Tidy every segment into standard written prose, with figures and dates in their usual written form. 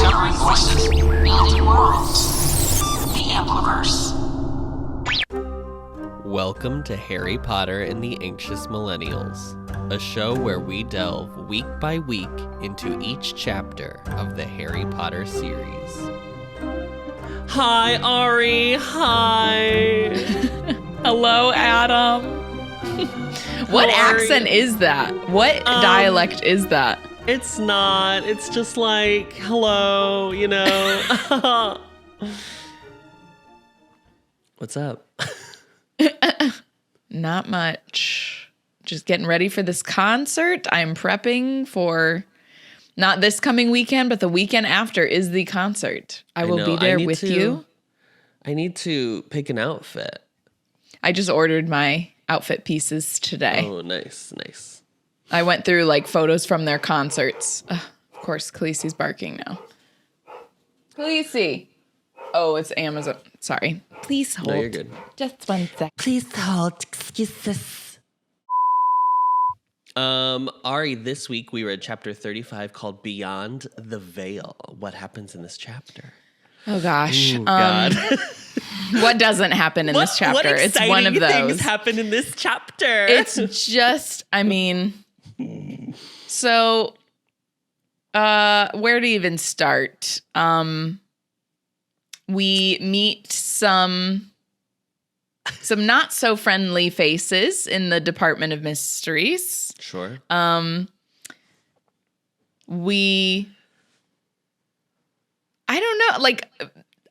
Discovering voices, building worlds. The Ampliverse. Welcome to Harry Potter and the Anxious Millennials, a show where we delve week by week into each chapter of the Harry Potter series. Hi, Ari. Hi. Hello, Adam. What accent is that? What dialect is that? It's not. It's just like, hello, you know. What's up? Not much. Just getting ready for this concert. I'm prepping for not this coming weekend, but the weekend after is the concert. I will be there with you. I need to pick an outfit. I just ordered my outfit pieces today. Oh, nice, nice. I went through like photos from their concerts. Of course, Khaleesi's barking now. Khaleesi. Oh, it's Amazon. Sorry. Please hold. No, you're good. Just 1 sec. Please hold. Excuses. Ari, this week we read chapter 35 called Beyond the Veil. What happens in this chapter? Oh gosh. Ooh, God. What doesn't happen in this chapter? It's one of those. Things happen in this chapter. It's just, I mean, so where to even start? We meet some not so friendly faces in the Department of Mysteries. Sure. I don't know. Like,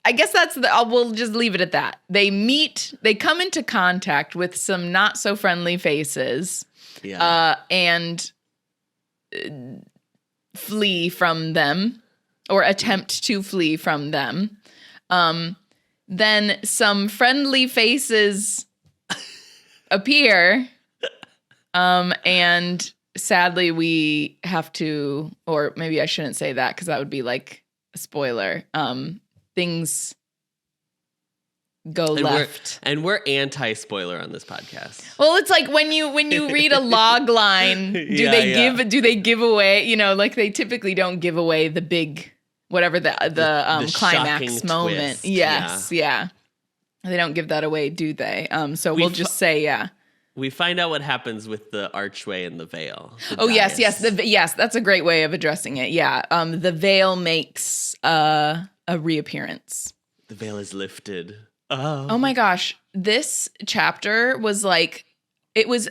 I guess we'll just leave it at that. They come into contact with some not so friendly faces, and flee from them, or attempt to flee from them. Then some friendly faces appear, and sadly we have to, or maybe I shouldn't say that because that would be like a spoiler. Things go left. We're anti-spoiler on this podcast. Well, it's like when you read a log line, do they give away, you know, like they typically don't give away the big whatever the climax moment. Twist. Yes, yeah. They don't give that away, do they? So we'll just say, yeah. We find out what happens with the archway and the veil. Yes. Yes, that's a great way of addressing it. Yeah. The veil makes a reappearance. The veil is lifted. Oh my gosh. This chapter was like, it was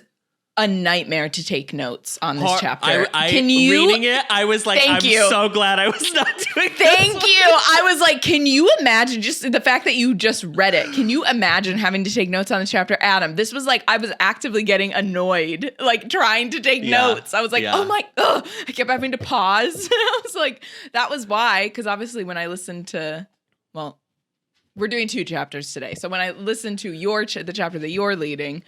a nightmare to take notes on this chapter. Reading it, I was like, so glad I was not doing this. Thank you. I was like, can you imagine just the fact that you just read it? Can you imagine having to take notes on this chapter? Adam, this was like, I was actively getting annoyed, like trying to take notes. I was like, I kept having to pause. I was like, that was why, because obviously when I listened to, well, we're doing 2 chapters today. So when I listened to the chapter that you're leading,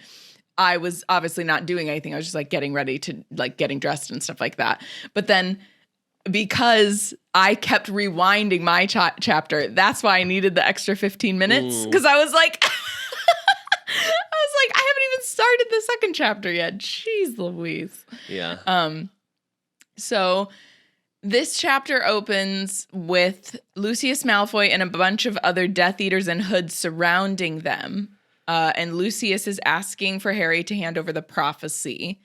I was obviously not doing anything. I was just like getting ready to like getting dressed and stuff like that. But then because I kept rewinding my chapter, that's why I needed the extra 15 minutes. Because I was like, I haven't even started the second chapter yet. Jeez Louise. Yeah. So this chapter opens with Lucius Malfoy and a bunch of other Death Eaters and Hoods surrounding them. And Lucius is asking for Harry to hand over the prophecy,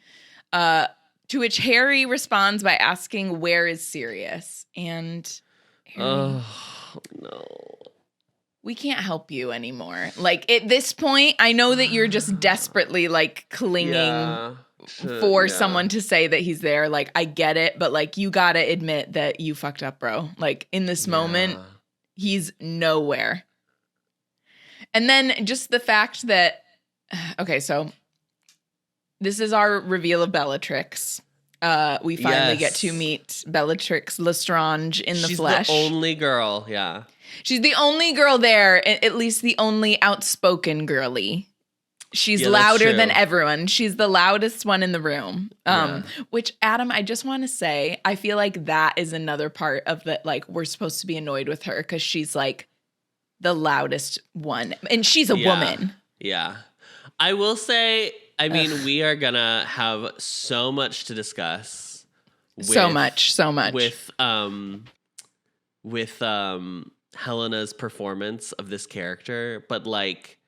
to which Harry responds by asking, where is Sirius? And Harry, oh, no. We can't help you anymore. Like, at this point, I know that you're just desperately, like, clinging for someone to say that he's there. Like, I get it, but, like, you gotta admit that you fucked up, bro. Like, in this moment, he's nowhere. And then just the fact that, okay, so this is our reveal of Bellatrix. We finally get to meet Bellatrix Lestrange in the flesh. She's the only girl, yeah. She's the only girl there, at least the only outspoken girly. She's louder than everyone. She's the loudest one in the room. Which, Adam, I just want to say, I feel like that is another part of that, like, we're supposed to be annoyed with her because she's, like, the loudest one. And she's a woman. Yeah. I will say, I mean, we are going to have so much to discuss. So much. With Helena's performance of this character, but like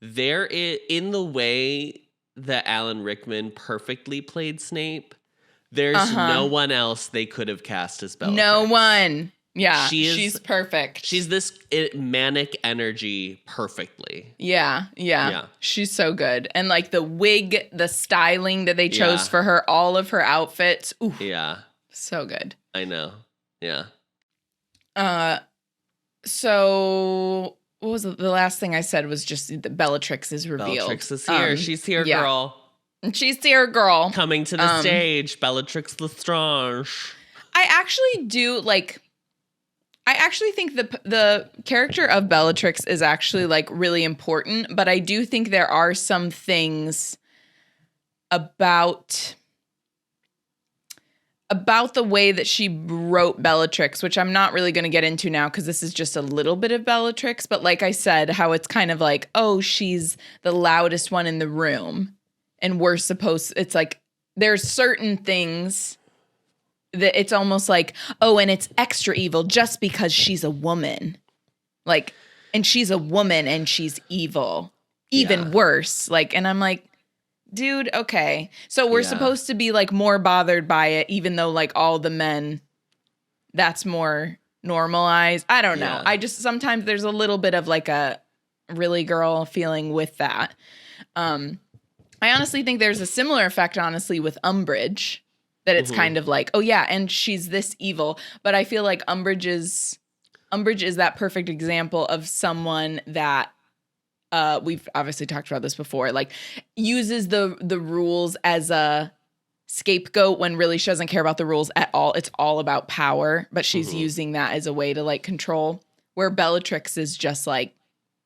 in the way that Alan Rickman perfectly played Snape, there's no one else they could have cast as Bellatrix. No one. Yeah, she's perfect. She's this manic energy perfectly. Yeah. She's so good. And like the wig, the styling that they chose for her, all of her outfits. Ooh, yeah. So good. I know. Yeah. So what was the last thing I said was just that Bellatrix is revealed. Bellatrix is here. She's here, girl. She's here, girl. Coming to the stage. Bellatrix Lestrange. I actually think the character of Bellatrix is actually like really important, but I do think there are some things about the way that she wrote Bellatrix, which I'm not really going to get into now because this is just a little bit of Bellatrix. But like I said, how it's kind of like, oh, she's the loudest one in the room. And it's like there's certain things that it's almost like, oh, and it's extra evil just because she's a woman. Like, and she's a woman and she's evil. Even worse. Like, and I'm like, dude, okay. So we're supposed to be like more bothered by it, even though like all the men, that's more normalized. I don't know. I just, sometimes there's a little bit of like a really girl feeling with that. I honestly think there's a similar effect, honestly, with Umbridge, that it's kind of like, oh yeah, and she's this evil. But I feel like Umbridge is that perfect example of someone that we've obviously talked about this before, like uses the rules as a scapegoat when really she doesn't care about the rules at all. It's all about power, but she's using that as a way to like control, where Bellatrix is just like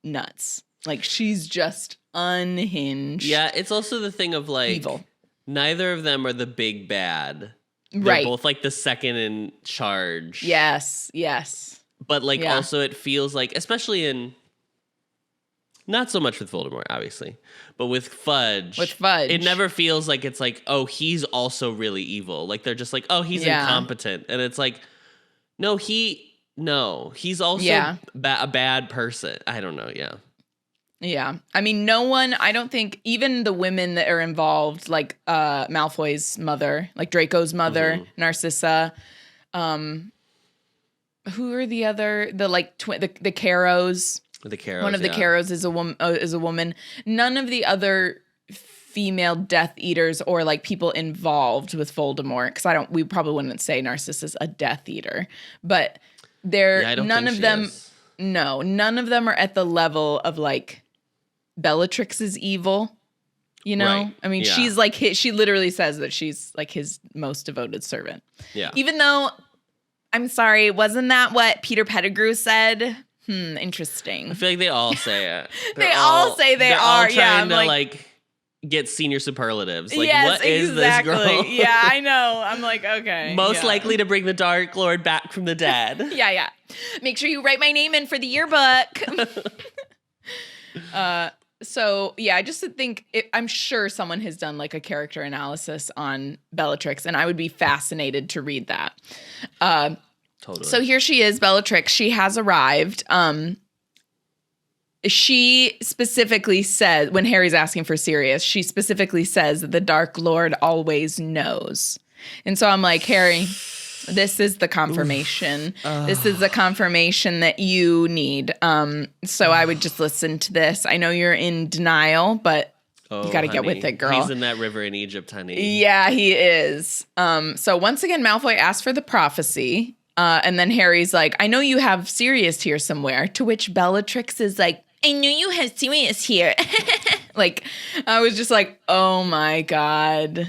nuts. Like she's just unhinged. Yeah, it's also the thing of like evil. Neither of them are the big bad. They're both like the second in charge. Yes. But like also it feels like, especially in, not so much with Voldemort, obviously, but with Fudge. It never feels like it's like, oh, he's also really evil. Like they're just like, oh, he's incompetent. And it's like, no, he's also a bad person. I don't know, Yeah. I mean, no one, I don't think, even the women that are involved, like Malfoy's mother, like Draco's mother, Narcissa, who are the other, the like, the Caros. The Caros, one of the Caros is a woman. None of the other female Death Eaters or like people involved with Voldemort, because we probably wouldn't say Narcissa's a Death Eater, but none of them are at the level of like Bellatrix's evil, you know? Right. I mean, she's like, she literally says that she's like his most devoted servant. Yeah. Even though, I'm sorry, wasn't that what Peter Pettigrew said? Interesting. I feel like they all say it. They all say they are. All trying to like get senior superlatives. Like, what is this girl? Yeah, I know. I'm like, okay. Most likely to bring the Dark Lord back from the dead. Yeah. Make sure you write my name in for the yearbook. So yeah, I just think I'm sure someone has done like a character analysis on Bellatrix, and I would be fascinated to read that. Totally. So here she is, Bellatrix. She has arrived. She specifically said, when Harry's asking for Sirius, she specifically says that the Dark Lord always knows. And so I'm like, Harry, this is the confirmation. This is the confirmation that you need. So I would just listen to this. I know you're in denial, but you got to get with it, girl. He's in that river in Egypt, honey. Yeah, he is. So once again, Malfoy asked for the prophecy. And then Harry's like, I know you have Sirius here somewhere. To which Bellatrix is like, I knew you had Sirius here. Like, I was just like, oh my God.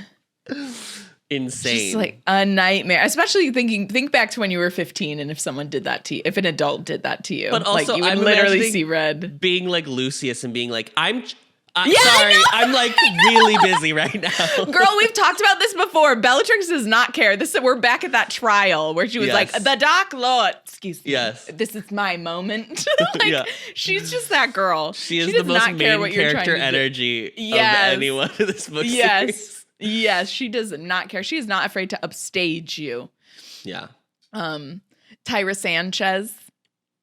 Insane. Just like a nightmare. Especially think back to when you were 15 and if someone did that to you, if an adult did that to you. But also, like, you would literally see red. Being like Lucius and being like, sorry, I'm like really busy right now. Girl, we've talked about this before. Bellatrix does not care. We're back at that trial where she was like, the Dark Lord. Excuse me. Yes. This is my moment. She's just that girl. She is the most main character energy of anyone in this book series. Yes, she does not care. She is not afraid to upstage you. Yeah. Tyra Sanchez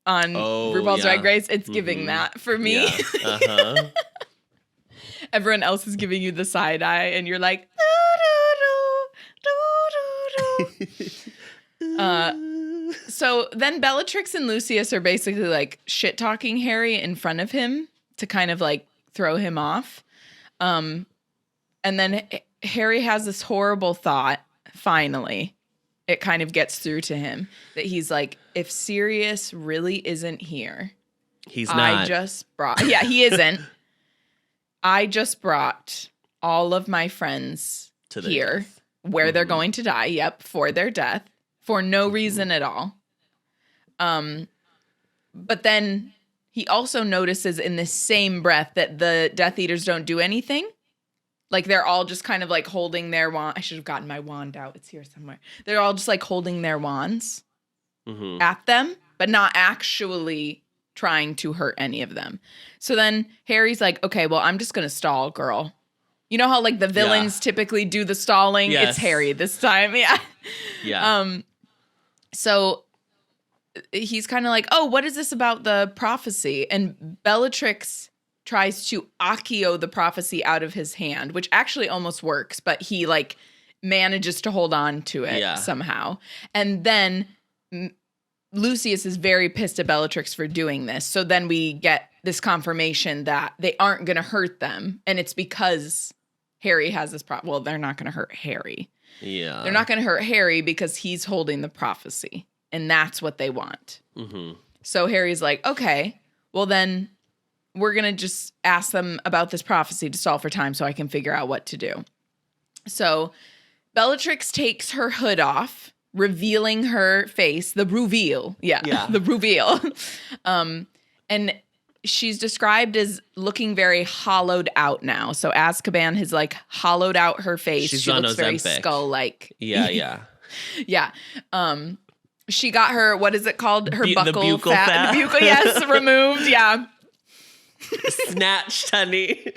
on RuPaul's Drag Race. It's giving that for me. Yeah. Uh-huh. Everyone else is giving you the side eye, and you're like, so then Bellatrix and Lucius are basically like shit talking Harry in front of him to kind of like throw him off. And then Harry has this horrible thought. Finally, it kind of gets through to him that he's like, if Sirius really isn't here, he's not. He isn't. I just brought all of my friends to here where they're going to die. Yep. For their death for no reason at all. But then he also notices in the same breath that the Death Eaters don't do anything. Like they're all just kind of like holding their wand. I should have gotten my wand out. It's here somewhere. They're all just like holding their wands at them, but not actually trying to hurt any of them. So then Harry's like, okay, well, I'm just going to stall, girl. You know how like the villains typically do the stalling? Yes. It's Harry this time. Yeah. Yeah. So he's kind of like, oh, what is this about the prophecy? And Bellatrix tries to Accio the prophecy out of his hand, which actually almost works, but he like manages to hold on to it somehow. And then Lucius is very pissed at Bellatrix for doing this. So then we get this confirmation that they aren't going to hurt them. And it's because Harry has this problem. Well, they're not going to hurt Harry. Yeah. They're not going to hurt Harry because he's holding the prophecy. And that's what they want. So Harry's like, okay, well then we're going to just ask them about this prophecy to stall for time so I can figure out what to do. So Bellatrix takes her hood off, revealing her face, the reveal. Yeah. The reveal. And she's described as looking very hollowed out now. So Azkaban has like hollowed out her face. She looks very skull-like. Yeah. Yeah. She got her, what is it called? Her buccal the buccal fat. The buccal, yes, removed. Yeah. Snatched, honey.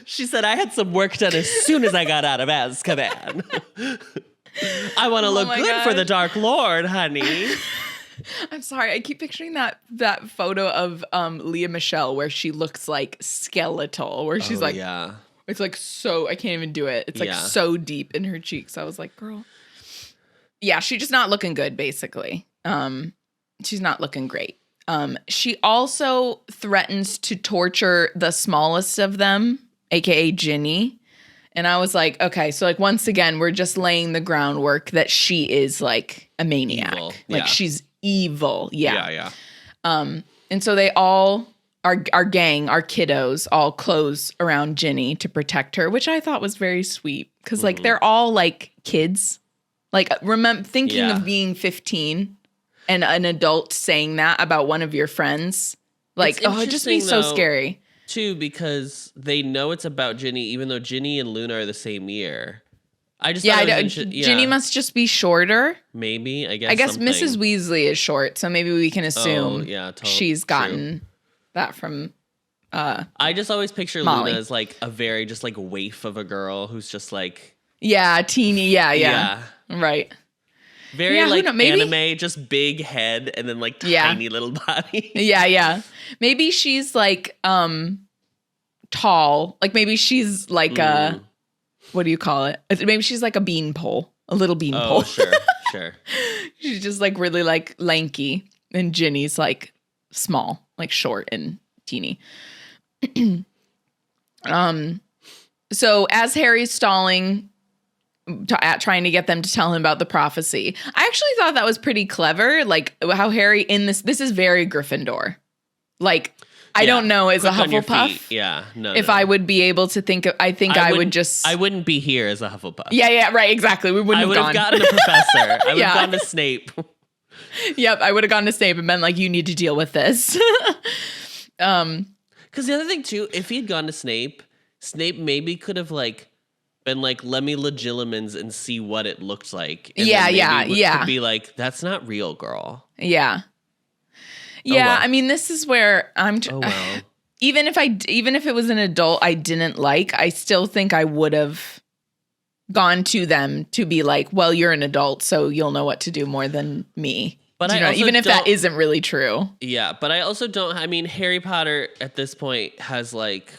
She said, I had some work done as soon as I got out of Azkaban. I want to look good for the Dark Lord, honey. I'm sorry. I keep picturing that photo of Leah Michelle where she looks like skeletal, where she's it's like so, I can't even do it. It's like so deep in her cheeks. I was like, girl. Yeah, she's just not looking good, basically. She's not looking great. She also threatens to torture the smallest of them, aka Ginny. And I was like, okay, so like once again, we're just laying the groundwork that she is like a maniac. Evil. Like she's evil. Yeah. And so they all, our gang, our kiddos, all close around Ginny to protect her, which I thought was very sweet. Because like they're all like kids. Like remember thinking of being 15 and an adult saying that about one of your friends. Like, it'd just be so scary. Too, because they know it's about Ginny, even though Ginny and Luna are the same year. Ginny must just be shorter. Maybe, I guess something. Mrs. Weasley is short, so maybe we can assume she's gotten that from I just always picture Molly. Luna as like a very just like waif of a girl who's just like teeny, yeah. Right. Very like anime, just big head and then like tiny little body. Yeah. Maybe she's like tall. Like maybe she's like a, what do you call it? Maybe she's like a beanpole, a little beanpole. Oh, sure. She's just like really like lanky, and Ginny's like small, like short and teeny. So as Harry's stalling, trying to get them to tell him about the prophecy, I actually thought that was pretty clever. Like how Harry in this is very Gryffindor. Like I don't know as a Hufflepuff. If I would be able to think of, I wouldn't be here as a Hufflepuff. Yeah, right, exactly. We wouldn't have gone. I would have gotten a professor. I would have gone to Snape. Yep, I would have gone to Snape and been like, you need to deal with this. Because the other thing too, if he'd gone to Snape maybe could have like been like, let me legilimens and see what it looked like. And could be like, that's not real, girl. Yeah. Yeah, I mean, this is where I'm. Even if it was an adult I didn't like, I still think I would have gone to them to be like, well, you're an adult, so you'll know what to do more than me. But even if that isn't really true. Yeah, but I also don't. I mean, Harry Potter at this point has like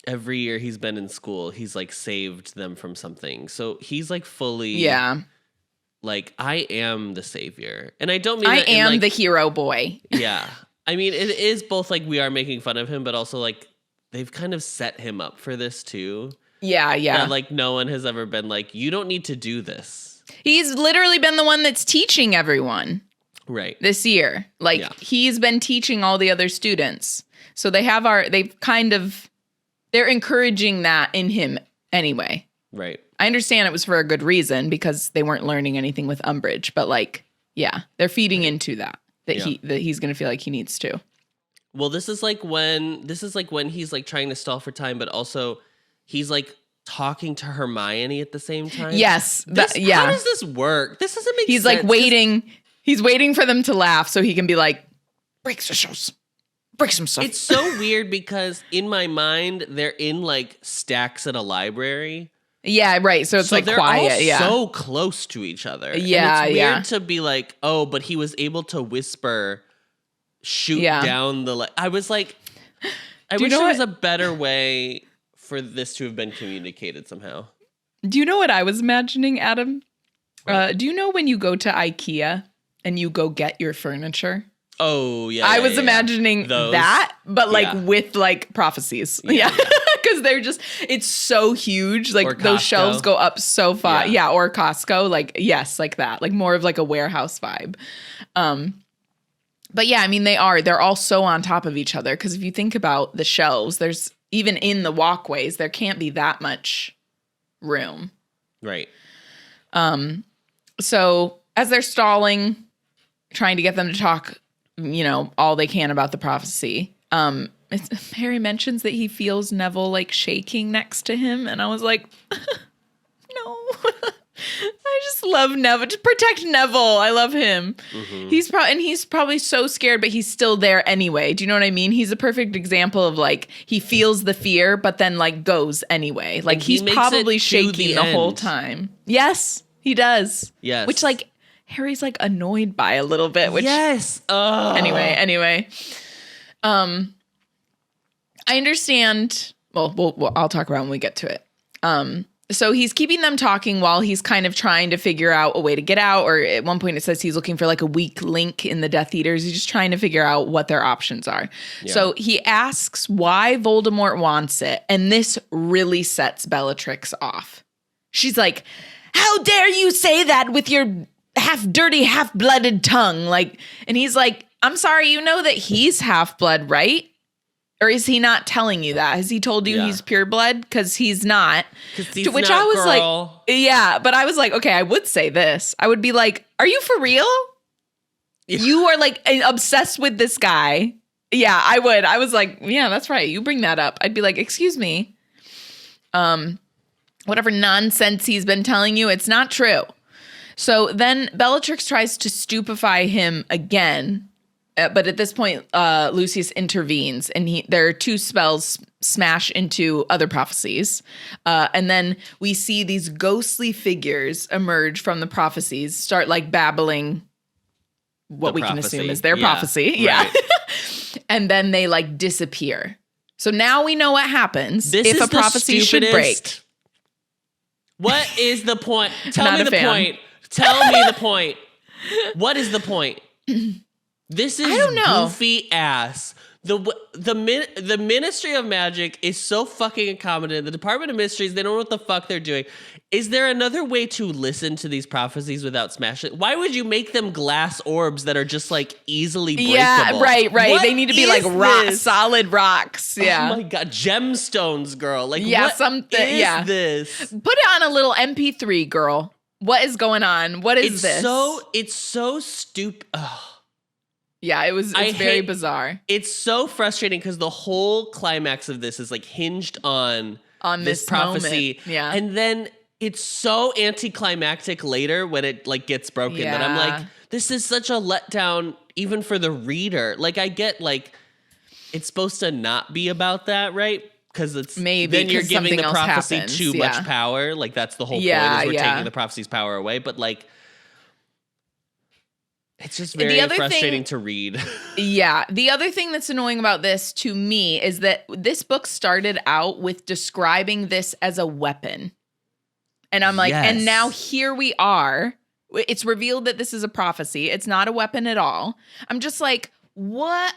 every year he's been in school, he's like saved them from something. So he's like fully, like I am the savior, and I don't mean I that am like, the hero boy. Yeah, I mean it is both like we are making fun of him, but also like they've kind of set him up for this too. Yeah. That, like no one has ever been like, you don't need to do this. He's literally been the one that's teaching everyone. Right. This year. Like he's been teaching all the other students. So they're encouraging that in him anyway. Right. I understand it was for a good reason because they weren't learning anything with Umbridge, but like, yeah, they're feeding into that he's going to feel like he needs to. Well, this is like when he's like trying to stall for time, but also he's like talking to Hermione at the same time. Yes. How does this work? This doesn't make sense. He's like waiting. He's waiting for them to laugh so he can be like, break some stuff. It's so weird because in my mind, they're in like stacks at a library. Yeah, right. So it's like they're quiet. All so close to each other. Yeah, and it's weird to be like, oh, but he was able to whisper, shoot down the. I was like, I wish there was a better way for this to have been communicated somehow. Do you know what I was imagining, Adam? Do you know when you go to IKEA and you go get your furniture? Oh, yeah. I was imagining that, but like with like prophecies. Yeah. Because they're just, it's so huge. Like those shelves go up so far. Yeah. Or Costco. Like, yes, like that. Like more of like a warehouse vibe. But yeah, I mean, they're all so on top of each other. Because if you think about the shelves, there's even in the walkways, there can't be that much room. Right. So as they're stalling, trying to get them to talk, all they can about the prophecy, Harry mentions that he feels Neville like shaking next to him. And I was like, no, I just love Neville. Just protect Neville. I love him. Mm-hmm. He's probably so scared, but he's still there anyway. Do you know what I mean? He's a perfect example of like, he feels the fear, but then like goes anyway. Like he's probably shaking the whole time. Yes, he does. Yes. Which like Harry's like annoyed by a little bit, which anyway. I understand. Well, I'll talk about when we get to it. So he's keeping them talking while he's kind of trying to figure out a way to get out. Or at one point it says he's looking for like a weak link in the Death Eaters. He's just trying to figure out what their options are. Yeah. So he asks why Voldemort wants it. And this really sets Bellatrix off. She's like, how dare you say that with your half-dirty, half-blooded tongue? Like, and he's like, I'm sorry, you know that he's half-blood, right? Or is he not telling you that? Has he told you he's pure blood? Because he's not. To which I was like, yeah, but I was like, okay, I would say this. I would be like, are you for real? Yeah. You are like obsessed with this guy. Yeah, I would. I was like, yeah, that's right. You bring that up. I'd be like, excuse me. Whatever nonsense he's been telling you, it's not true. So then Bellatrix tries to stupefy him again. But at this point, Lucius intervenes, and there are two spells smash into other prophecies. And then we see these ghostly figures emerge from the prophecies, start like babbling what we can assume is their prophecy. Right. Yeah. And then they like disappear. So now we know what happens if a prophecy should break. What is the point? Tell me the point. Tell me the point. What is the point? This is goofy ass. The Ministry of Magic is so fucking incompetent. The Department of Mysteries, they don't know what the fuck they're doing. Is there another way to listen to these prophecies without smashing? Why would you make them glass orbs that are just like easily breakable? Yeah, right. What they need to be like solid rocks. Yeah. Oh my god, gemstones, girl. Like what is this? Put it on a little MP3, girl. What is going on? What is this? It's so stupid. Yeah, it's very bizarre. It's so frustrating because the whole climax of this is like hinged on this prophecy. Moment. Yeah. And then it's so anticlimactic later when it like gets broken that I'm like, this is such a letdown even for the reader. Like I get like it's supposed to not be about that, right? Because it's then you're giving the prophecy too much power. Like that's the whole point is we're taking the prophecy's power away. But like It's just very frustrating to read. Yeah. The other thing that's annoying about this to me is that this book started out with describing this as a weapon. And I'm like, and now here we are. It's revealed that this is a prophecy. It's not a weapon at all. I'm just like, what?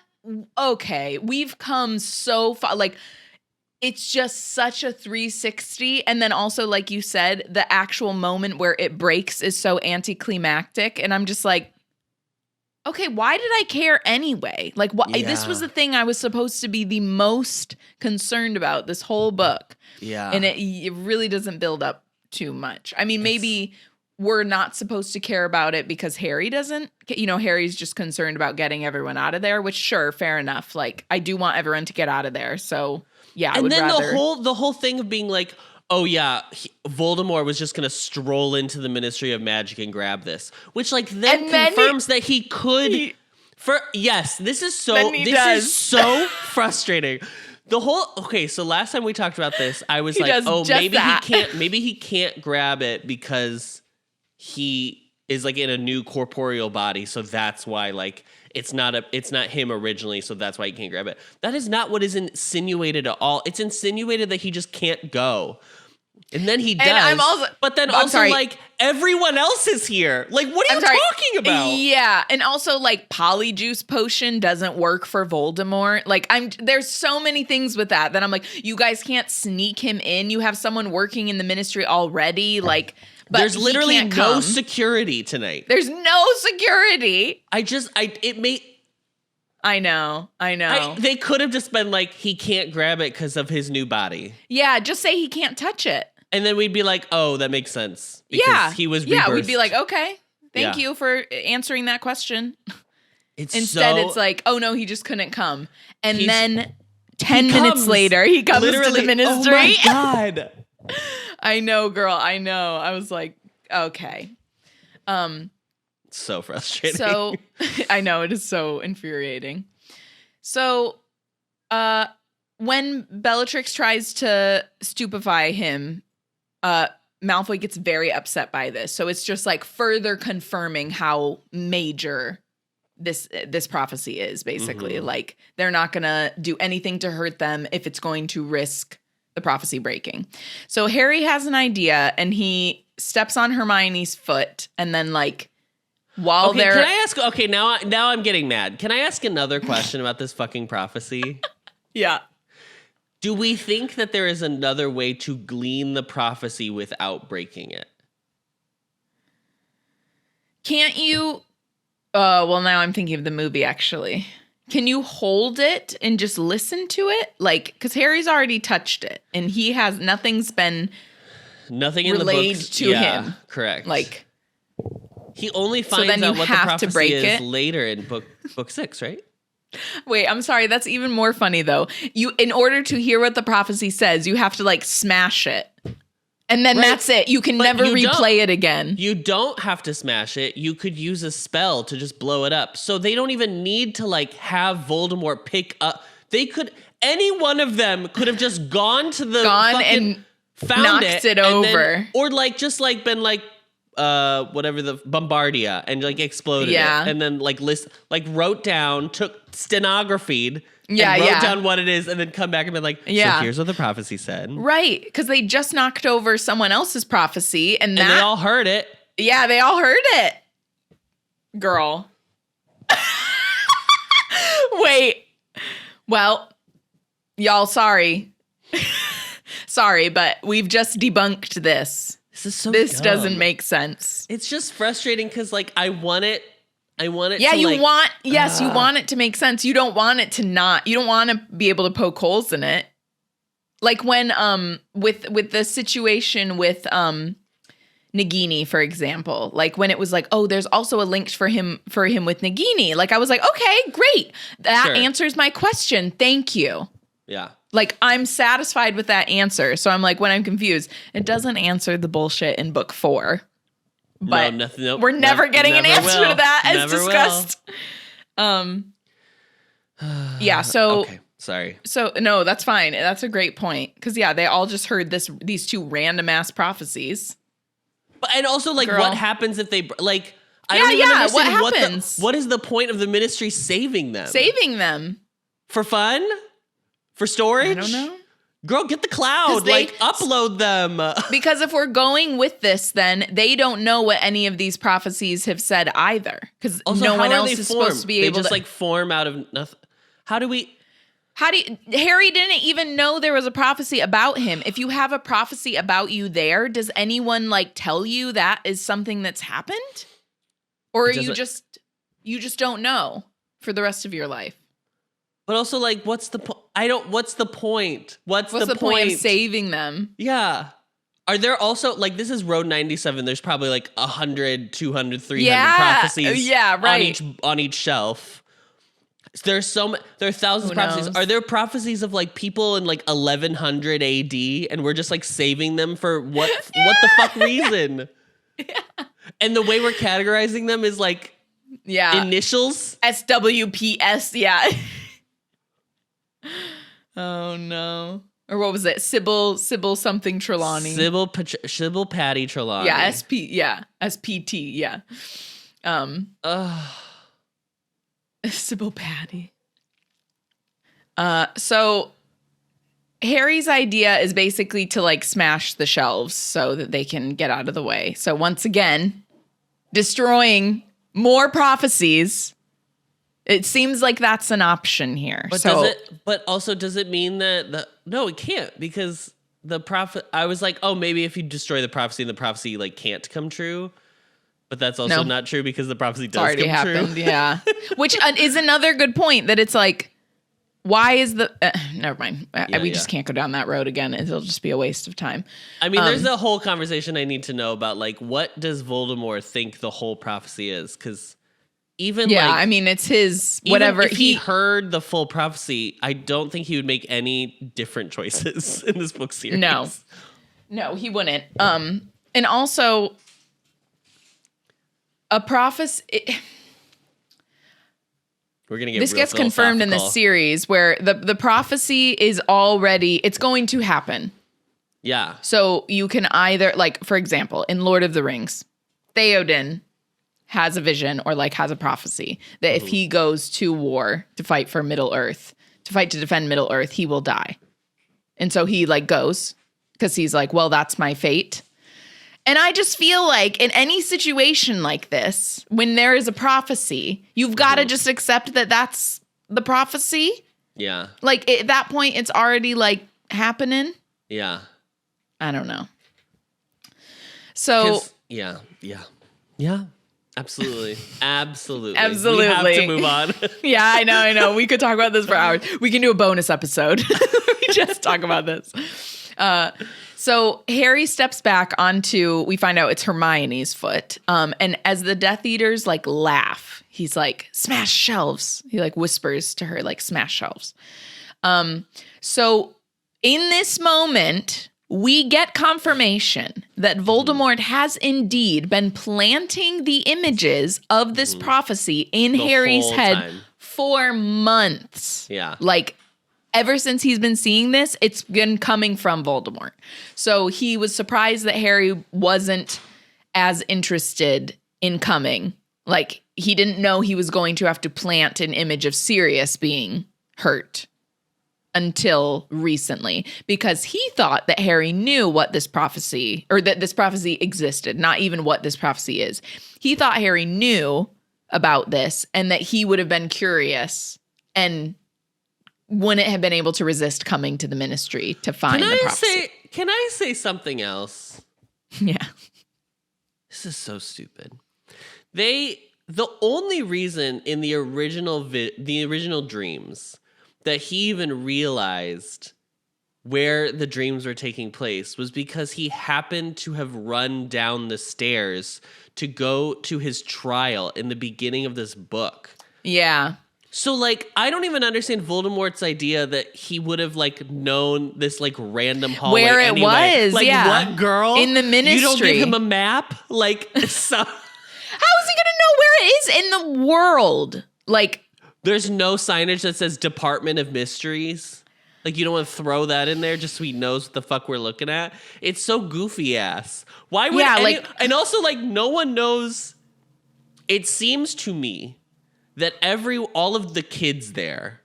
Okay, we've come so far. Like, it's just such a 360. And then also, like you said, the actual moment where it breaks is so anticlimactic. And I'm just like, okay, why did I care anyway? Like, this was the thing I was supposed to be the most concerned about this whole book. Yeah. And it really doesn't build up too much. I mean, maybe we're not supposed to care about it because Harry doesn't. Harry's just concerned about getting everyone out of there, which, sure, fair enough. Like, I do want everyone to get out of there. So, yeah, I would rather. And then the whole thing of being like, oh, yeah, Voldemort was just going to stroll into the Ministry of Magic and grab this, which, like, then confirms that he could. This is so frustrating. So last time we talked about this, I was like, oh, maybe he can't grab it because he is like in a new corporeal body, so that's why like it's not him originally, so that's why he can't grab it. That is not what is insinuated at all. It's insinuated that he just can't go. And then he does. But then like everyone else is here. Like, what are you talking about? Yeah, and also like Polyjuice potion doesn't work for Voldemort. Like there's so many things with that I'm like, you guys can't sneak him in. You have someone working in the ministry already. Like, but there's literally no security tonight. There's no security. I know. They could have just been like, he can't grab it because of his new body. Yeah, just say he can't touch it. And then we'd be like, oh, that makes sense. Because he was rebirthed. Yeah, we'd be like, okay, thank you for answering that question. Instead, it's like, oh, no, he just couldn't come. And then 10 minutes later, he comes to the ministry. Oh, my God. I know, girl. I know. I was like, okay. So frustrating. So, I know, it is so infuriating. So, when Bellatrix tries to stupefy him, Malfoy gets very upset by this. So it's just like further confirming how major this prophecy is, basically. Mm-hmm. Like, they're not going to do anything to hurt them if it's going to risk the prophecy breaking. So Harry has an idea, and he steps on Hermione's foot, and then like while they're... Can I ask... Okay, now I'm getting mad. Can I ask another question about this fucking prophecy? Yeah. Do we think that there is another way to glean the prophecy without breaking it? Can't you... well, now I'm thinking of the movie, actually. Can you hold it and just listen to it? Like, because Harry's already touched it, and he has... Nothing's been... Nothing in relayed the books. to him. Correct. Like... He only finds out what the prophecy is later in book 6, right? Wait, I'm sorry. That's even more funny, though. In order to hear what the prophecy says, you have to like smash it. And then that's it. You can never replay it again. You don't have to smash it. You could use a spell to just blow it up. So they don't even need to like have Voldemort pick up. Any one of them could have just gone to the and found knocked it over. Then, or like just like been like whatever the Bombardia and like exploded it, and then like wrote down, took stenographied, wrote down what it is, and then come back and be like, so here's what the prophecy said. Right, because they just knocked over someone else's prophecy, and they all heard it. Yeah, they all heard it. Girl. Wait. Well, y'all, sorry. Sorry, but we've just debunked this. This dumb. Doesn't make sense. It's just frustrating because, like, I want it. Yeah, you want it to make sense. You don't want it to not. You don't want to be able to poke holes in it. Like when with the situation with Nagini, for example. Like when it was like, oh, there's also a link for him with Nagini. Like I was like, okay, great. That answers my question. Thank you. Yeah. Like, I'm satisfied with that answer. So I'm like, when I'm confused, it doesn't answer the bullshit in book 4. But we're never getting an answer to that as discussed. Yeah, so... Okay, sorry. So, no, that's fine. That's a great point. Because, yeah, they all just heard these two random-ass prophecies. And also, like, what happens if they... Like, I don't even understand what happens? What is the point of the ministry saving them? Saving them. For fun? For storage? I don't know. Girl, get the cloud. Upload them. Because if we're going with this, then they don't know what any of these prophecies have said either. Because no one else is supposed to be able to form out of nothing. Harry didn't even know there was a prophecy about him. If you have a prophecy about you there, does anyone tell you that is something that's happened? Or you just don't know for the rest of your life? But also, what's the point? What's the point? What's the point of saving them? Yeah. Are there also, this is Road 97. There's probably 100, 200, 300 prophecies on each shelf. There are thousands of prophecies. Are there prophecies of people in 1100 AD and we're just saving them for what the fuck reason? Yeah. And the way we're categorizing them is initials? SWPS, yeah. Oh no. Or what was it? Sybil something Trelawney. Sybil Patty Trelawney. Yeah, SPT, yeah. Sybil Patty. So Harry's idea is basically to smash the shelves so that they can get out of the way. So once again, destroying more prophecies. It seems like that's an option here. But does it mean that no, it can't, because the prophet, I was maybe if you destroy the prophecy, the prophecy can't come true. But that's also not true, because the prophecy does already come happened, true. Yeah. Which is another good point, that it's why is the never mind. We just can't go down that road again. It'll just be a waste of time. I mean, there's a whole conversation I need to know about what does Voldemort think the whole prophecy is? Because even I mean, it's his whatever. If he heard the full prophecy, I don't think he would make any different choices in this book series. No, he wouldn't. And also, a prophecy. We're gonna get this gets confirmed in the series where the prophecy is already, it's going to happen. Yeah. So you can either, for example, in Lord of the Rings, Theoden has a vision or has a prophecy that if he goes to war to fight for Middle Earth, to defend Middle Earth, he will die. And so he goes because he's well, that's my fate. And I just feel in any situation like this, when there is a prophecy, you've got to just accept that that's the prophecy. Yeah. At that point, it's already happening. Yeah. I don't know. So. Yeah. Absolutely. Absolutely. Absolutely. We have to move on. Yeah, I know. We could talk about this for hours. We can do a bonus episode. We just talk about this. So Harry steps back onto, we find out it's Hermione's foot. And as the Death Eaters laugh, he's smash shelves. He whispers to her, smash shelves. So in this moment, we get confirmation that Voldemort has indeed been planting the images of this prophecy in Harry's head for months. Yeah. Ever since he's been seeing this, it's been coming from Voldemort. So he was surprised that Harry wasn't as interested in coming. He didn't know he was going to have to plant an image of Sirius being hurt until recently, because he thought that Harry knew what this prophecy, or that this prophecy existed, not even what this prophecy is. He thought Harry knew about this and that he would have been curious and wouldn't have been able to resist coming to the ministry to find the prophecy. Can I say something else? Yeah. This is so stupid. The only reason in the original dreams that he even realized where the dreams were taking place was because he happened to have run down the stairs to go to his trial in the beginning of this book. Yeah. So, I don't even understand Voldemort's idea that he would have, known this, random hallway where it anyway. was, yeah. What, girl? In the ministry. You don't give him a map? So... How is he going to know where it is in the world? There's no signage that says Department of Mysteries. You don't want to throw that in there just so he knows what the fuck we're looking at? It's so goofy ass. Why would and also, no one knows... It seems to me that all of the kids there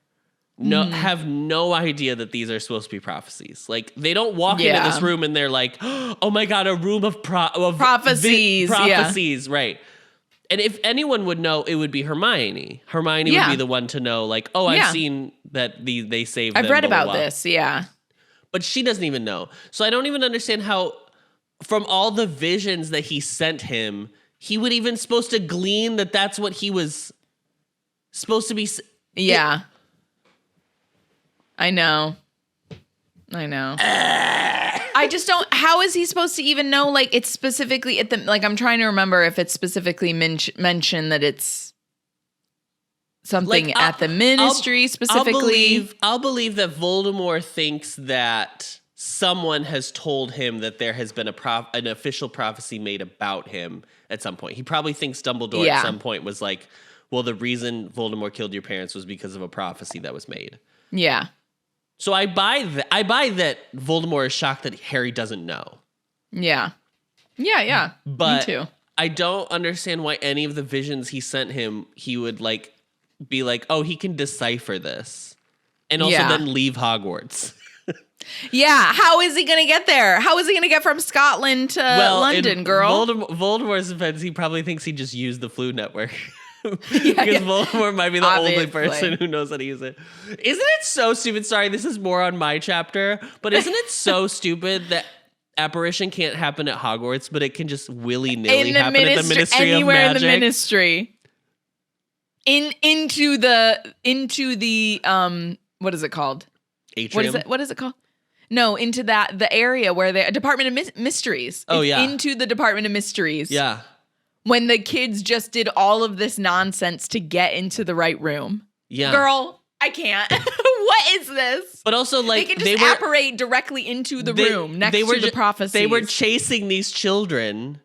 have no idea that these are supposed to be prophecies. Like, they don't walk into this room and they're like, oh my God, a room of prophecies. Prophecies, right. And if anyone would know, it would be Hermione. Hermione would be the one to know, like, oh, I've seen that they saved them. I've read blah, blah, about blah. this, yeah. But she doesn't even know. So I don't even understand how, from all the visions that he sent him, he would even supposed to glean that that's what he was supposed to be. Yeah. I know. I just don't. How is he supposed to even know? Like, it's specifically at the. Like, I'm trying to remember if it's specifically mentioned that it's something like, at the ministry specifically. I'll believe that Voldemort thinks that someone has told him that there has been an official prophecy made about him at some point. He probably thinks Dumbledore at some point was like, well, the reason Voldemort killed your parents was because of a prophecy that was made. Yeah. So I buy that Voldemort is shocked that Harry doesn't know. Yeah. Yeah. But me too. I don't understand why any of the visions he sent him, he would like be like, oh, he can decipher this. And also then leave Hogwarts. Yeah. How is he going to get there? How is he going to get from Scotland to London, girl? Voldemort's defense, he probably thinks he just used the Flu Network. Because Voldemort might be the only person who knows how to use it. Isn't it so stupid? Sorry, this is more on my chapter, but isn't it so stupid that apparition can't happen at Hogwarts, but it can just willy-nilly happen at the Ministry of Magic? Anywhere in the ministry. Into the what is it called? Atrium? What is it called? No, into the area where the Department of Mysteries. Oh, yeah. Into the Department of Mysteries. Yeah. When the kids just did all of this nonsense to get into the right room. Yeah. Girl, I can't. What is this? But also, like, they can just apparate directly into the room next to the prophecies. They were chasing these children.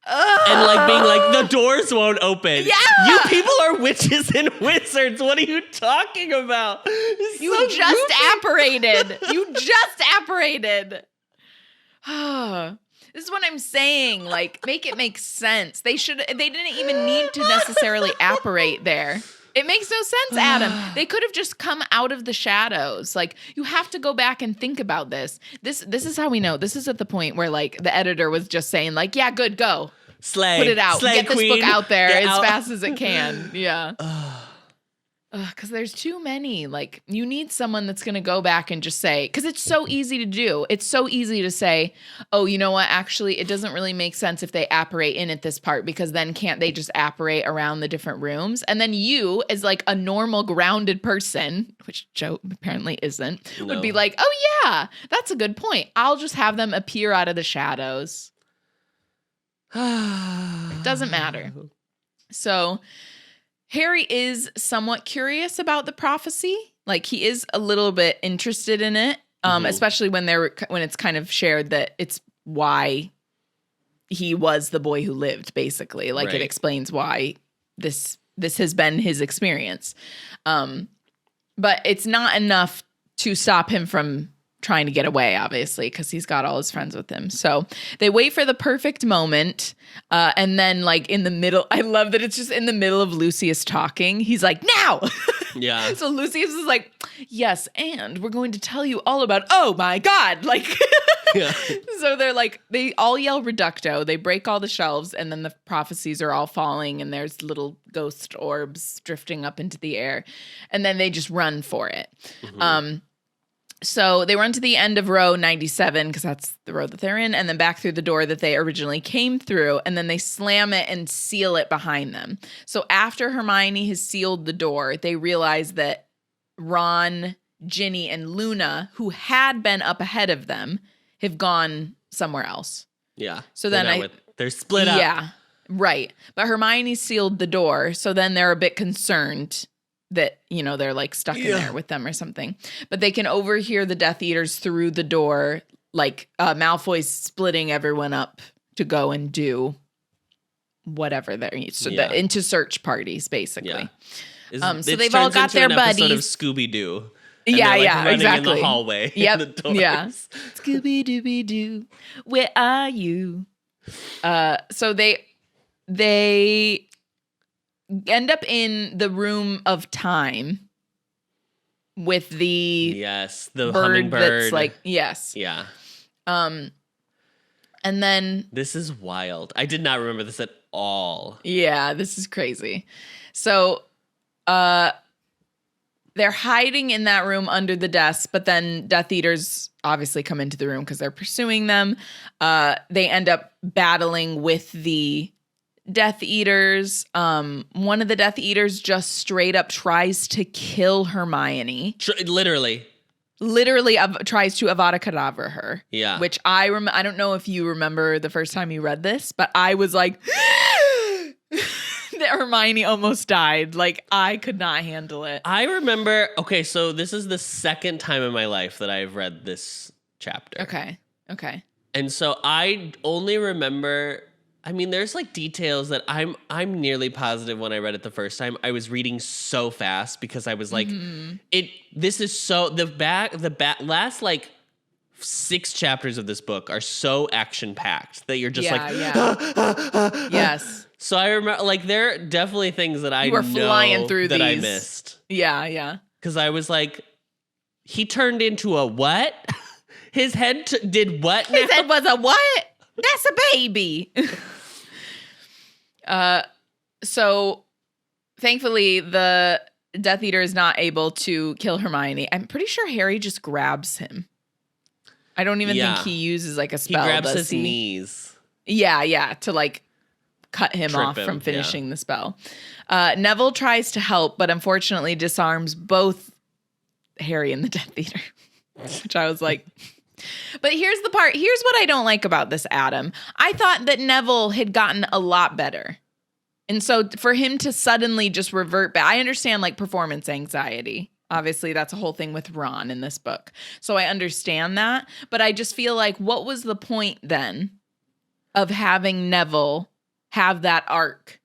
And, like, being like, the doors won't open. Yeah. You people are witches and wizards. What are you talking about? You just apparated. This is what I'm saying. Like, make it make sense. They didn't even need to necessarily apparate there. It makes no sense, Adam. They could have just come out of the shadows. Like, you have to go back and think about this. This is how we know. This is at the point where, like, the editor was just saying, like, yeah, good, go. Slay. Put it out. Slay, Get this queen. book out there Get as out. fast as it can. Yeah. Because there's too many. Like, you need someone that's going to go back and just say, because it's so easy to do. It's so easy to say, oh, you know what? Actually, it doesn't really make sense if they apparate in at this part, because then can't they just apparate around the different rooms? And then you, as like a normal grounded person, which Joe apparently isn't, would be like, oh yeah, that's a good point. I'll just have them appear out of the shadows. It doesn't matter. So Harry is somewhat curious about the prophecy. Like, he is a little bit interested in it, especially when it's kind of shared that it's why he was the boy who lived, basically. Like, It explains why this has been his experience. But it's not enough to stop him from trying to get away, obviously, because he's got all his friends with him. So they wait for the perfect moment. And then, like, in the middle, I love that it's just in the middle of Lucius talking. He's like, now! Yeah. So Lucius is like, yes, and we're going to tell you all about, oh my God. Like, Yeah. So they're like, they all yell reducto. They break all the shelves, and then the prophecies are all falling, and there's little ghost orbs drifting up into the air. And then they just run for it. So they run to the end of row 97, because that's the row that they're in, and then back through the door that they originally came through, and then they slam it and seal it behind them. So after Hermione has sealed the door, they realize that Ron, Ginny, and Luna, who had been up ahead of them, have gone somewhere else. Yeah. So then they're split up. Yeah, right. But Hermione sealed the door, so then they're a bit concerned that, you know, they're like stuck in there with them or something. But they can overhear the Death Eaters through the door, like Malfoy's splitting everyone up to go and do whatever they're into search parties, basically. Yeah. So they've all got their buddies. Sort of Scooby-Doo. Yeah, exactly. In the hallway. Yep. In the doors. Yeah. Scooby-Dooby-Doo, where are you? So they end up in the room of time with the the bird hummingbird. that's like, yes. Yeah. And then this is wild. I did not remember this at all. Yeah, this is crazy. So, they're hiding in that room under the desk, but then Death Eaters obviously come into the room because they're pursuing them. They end up battling with the Death Eaters. One of the Death Eaters just straight up tries to kill Hermione. Literally tries to Avada Kedavra her. Yeah. Which I don't know if you remember the first time you read this, but I was like, that Hermione almost died. Like, I could not handle it. I remember, okay, so this is the second time in my life that I've read this chapter. Okay. And so I only remember, I mean, there's like details that I'm nearly positive when I read it the first time. I was reading so fast because I was like, this is so, the last like 6 chapters of this book are so action packed that you're just Yes. So I remember, like, there are definitely things that I were know flying through that these. I missed. Yeah. Because I was like, he turned into a what? His head did what now? His head was a what? That's a baby. So thankfully the Death Eater is not able to kill Hermione. I'm pretty sure Harry just grabs him. I don't even think he uses like a spell. He grabs his knees. Yeah, to like cut him off from finishing the spell. Neville tries to help, but unfortunately disarms both Harry and the Death Eater, which I was like... But here's the part. Here's what I don't like about this, Adam. I thought that Neville had gotten a lot better. And so for him to suddenly just revert back, I understand like performance anxiety. Obviously, that's a whole thing with Ron in this book. So I understand that. But I just feel like, what was the point then of having Neville have that arc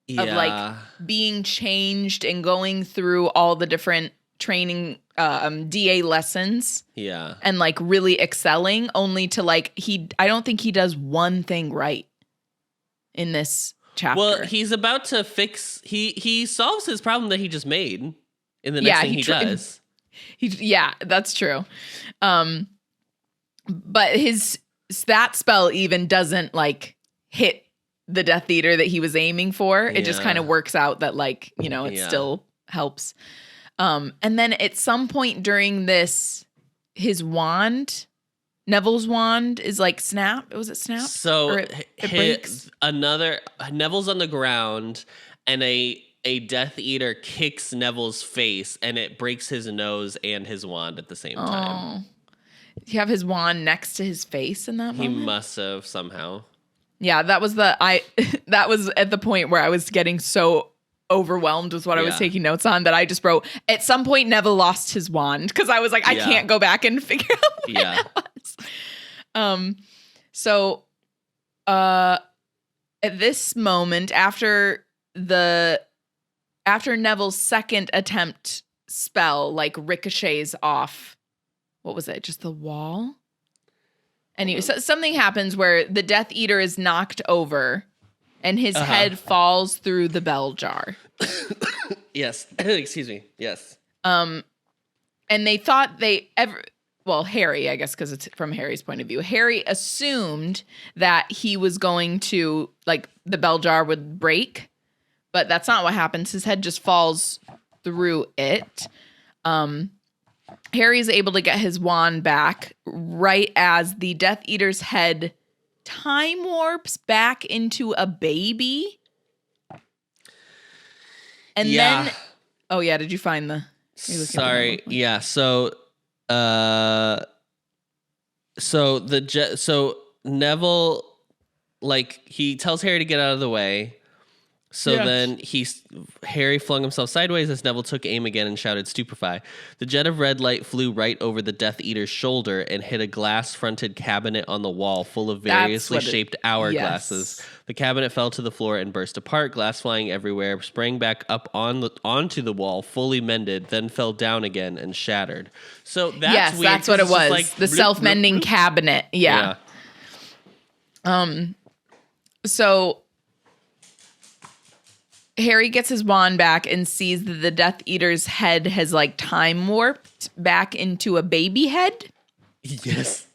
of like being changed and going through all the different training DA lessons and like really excelling, only to like I don't think he does one thing right in this chapter. Well, he's about to fix he solves his problem that he just made in the next thing he does. That's true. But that spell even doesn't like hit the Death Eater that he was aiming for. It just kind of works out that like, it still helps. And then at some point during this, his wand, Neville's wand is like snap. Was it snap? So it breaks? Neville's on the ground and a Death Eater kicks Neville's face and it breaks his nose and his wand at the same time. Did he have his wand next to his face in that moment? He must have somehow. Yeah, that was that was at the point where I was getting so overwhelmed with what I was taking notes on that I just wrote, at some point Neville lost his wand, because I was like, I can't go back and figure out when that was. So at this moment, after Neville's second attempt spell like ricochets off, what was it? Just the wall? Anyway, so something happens where the Death Eater is knocked over and his head falls through the bell jar. Yes. Excuse me. Yes. And they thought Harry, I guess, because it's from Harry's point of view, Harry assumed that he was going to, like, the bell jar would break, but that's not what happens. His head just falls through it. Harry's able to get his wand back right as the Death Eater's head time warps back into a baby. And then, did you find the? Sorry, yeah. So Neville, like, he tells Harry to get out of the way. So then Harry flung himself sideways as Neville took aim again and shouted, "Stupefy." The jet of red light flew right over the Death Eater's shoulder and hit a glass-fronted cabinet on the wall full of variously shaped hourglasses. Yes. The cabinet fell to the floor and burst apart, glass flying everywhere, sprang back up onto the wall, fully mended, then fell down again and shattered. So that's weird. That's what it was. Like, the self-mending cabinet. Yeah. So Harry gets his wand back and sees that the Death Eater's head has like time warped back into a baby head. Yes.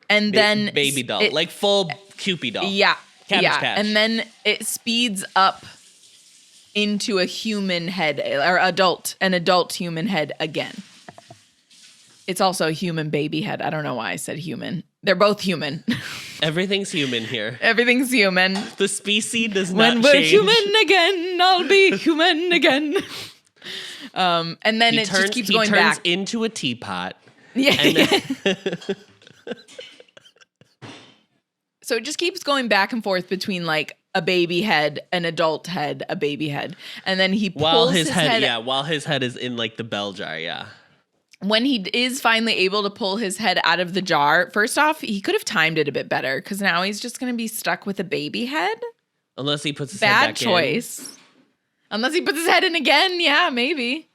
And then baby doll, like full Cupid doll. Yeah. Cabbage Patch. And then it speeds up into a human head or an adult human head again. It's also a human baby head. I don't know why I said human. They're both human. Everything's human here. Everything's human. The species does not change. When we're human again, I'll be human again. And then it just keeps going back. He turns into a teapot. Yeah. And then So it just keeps going back and forth between like a baby head, an adult head, a baby head. And then he pulls his head. While his head is in like the bell jar, yeah. When he is finally able to pull his head out of the jar, first off, he could have timed it a bit better because now he's just going to be stuck with a baby head. Unless he puts his head back in. Bad choice. Unless he puts his head in again. Yeah, maybe.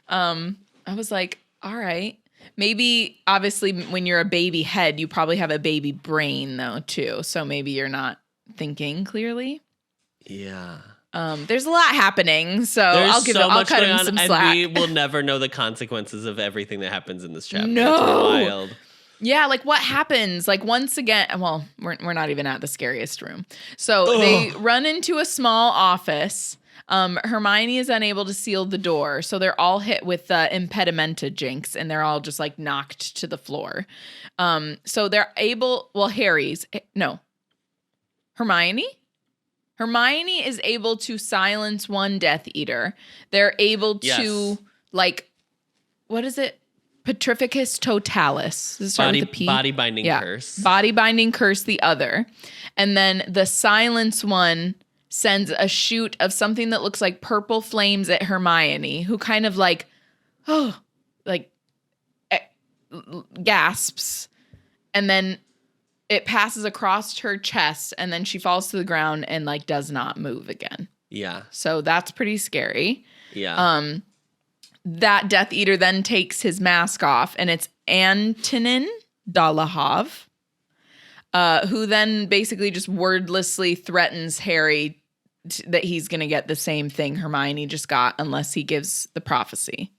I was like, all right. Maybe, obviously, when you're a baby head, you probably have a baby brain, though, too. So maybe you're not thinking clearly. Yeah. There's a lot happening, so I'll cut him some slack. And we will never know the consequences of everything that happens in this chapter. No. It's wild. Yeah, like what happens? Like once again, well, we're not even at the scariest room. So they run into a small office. Hermione is unable to seal the door, so they're all hit with the impedimenta jinx, and they're all just like knocked to the floor. So they're able. Well, Hermione is able to silence one Death Eater. They're able to like, what is it? Petrificus totalis. Does it start with a P? Body binding curse. Body binding curse the other. And then the silence one sends a shoot of something that looks like purple flames at Hermione, who kind of like, gasps. And then it passes across her chest, and then she falls to the ground and like does not move again. Yeah. So that's pretty scary. Yeah. That Death Eater then takes his mask off, and it's Antonin Dolohov, who then basically just wordlessly threatens Harry that he's going to get the same thing Hermione just got unless he gives the prophecy.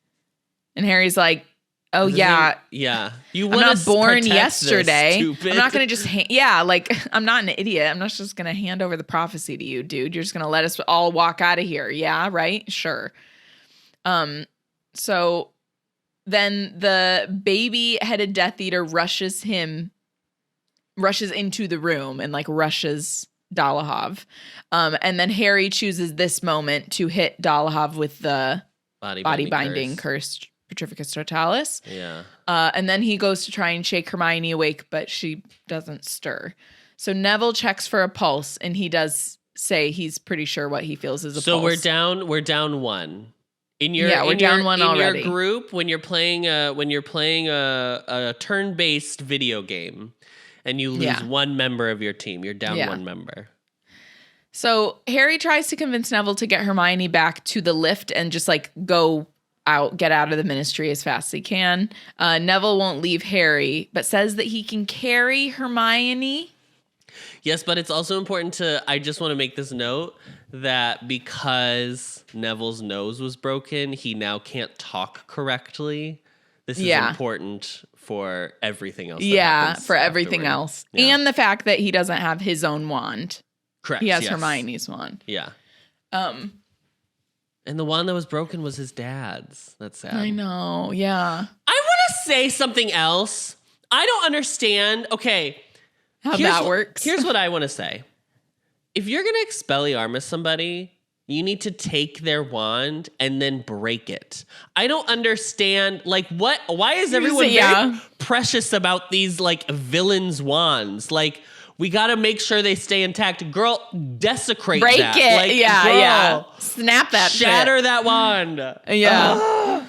And Harry's like, oh, yeah. Yeah. I'm not born yesterday. I'm not going to just, I'm not an idiot. I'm not just going to hand over the prophecy to you, dude. You're just going to let us all walk out of here. Yeah, right? Sure. So then the baby-headed Death Eater rushes into the room and like rushes Dolohov. And then Harry chooses this moment to hit Dolohov with the body binding curse. Petrificus totalis. Yeah. And then he goes to try and shake Hermione awake, but she doesn't stir. So Neville checks for a pulse, and he does say he's pretty sure what he feels is a pulse. So we're down one. We're down one already. In your group, when you're playing a turn-based video game, and you lose one member of your team, you're down one member. So Harry tries to convince Neville to get Hermione back to the lift and just like get out of the ministry as fast as he can. Neville won't leave Harry, but says that he can carry Hermione. Yes, but it's also important I just want to make this note that because Neville's nose was broken, he now can't talk correctly. This is important for everything else. For everything else. Yeah. And the fact that he doesn't have his own wand. Correct. He has Hermione's wand. Yeah. And the wand that was broken was his dad's. That's sad. I know. Yeah. I want to say something else. I don't understand. Okay. How that works. Here's what I want to say. If you're going to Expelliarmus somebody, you need to take their wand and then break it. I don't understand, like, what? Why is everyone very precious about these, like, villains' wands? Like, we got to make sure they stay intact. Girl, desecrate break that. It. Like, yeah. Snap that shatter that wand. Yeah.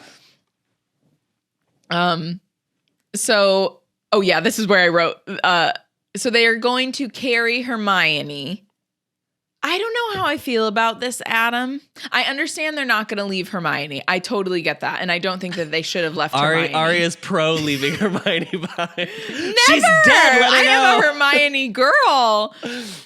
So, this is where I wrote, so they are going to carry Hermione I don't know how I feel about this, Adam. I understand they're not going to leave Hermione. I totally get that. And I don't think that they should have left Hermione. Arya's pro leaving Hermione behind. Never! She's dead. Let her I go. am a Hermione girl.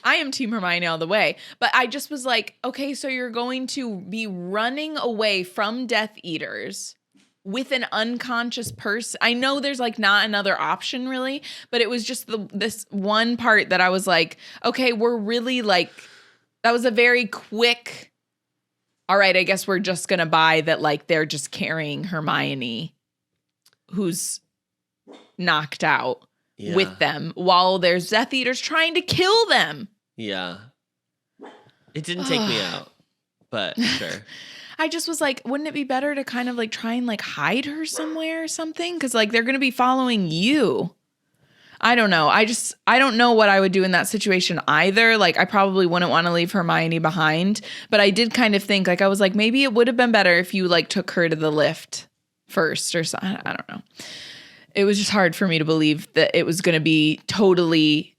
I am Team Hermione all the way. But I just was like, okay, so you're going to be running away from Death Eaters with an unconscious person. I know there's like not another option really, but it was just this one part that I was like, okay, we're really like, that was a very quick, all right, I guess we're just going to buy that like they're just carrying Hermione who's knocked out with them while there's Death Eaters trying to kill them. Yeah. It didn't take me out, but sure. I just was like, wouldn't it be better to kind of like try and like hide her somewhere or something? Because like they're going to be following you. I don't know. I don't know what I would do in that situation either. Like I probably wouldn't want to leave Hermione behind, but I did kind of think like, I was like, maybe it would have been better if you like took her to the lift first or something. I don't know. It was just hard for me to believe that it was going to be totally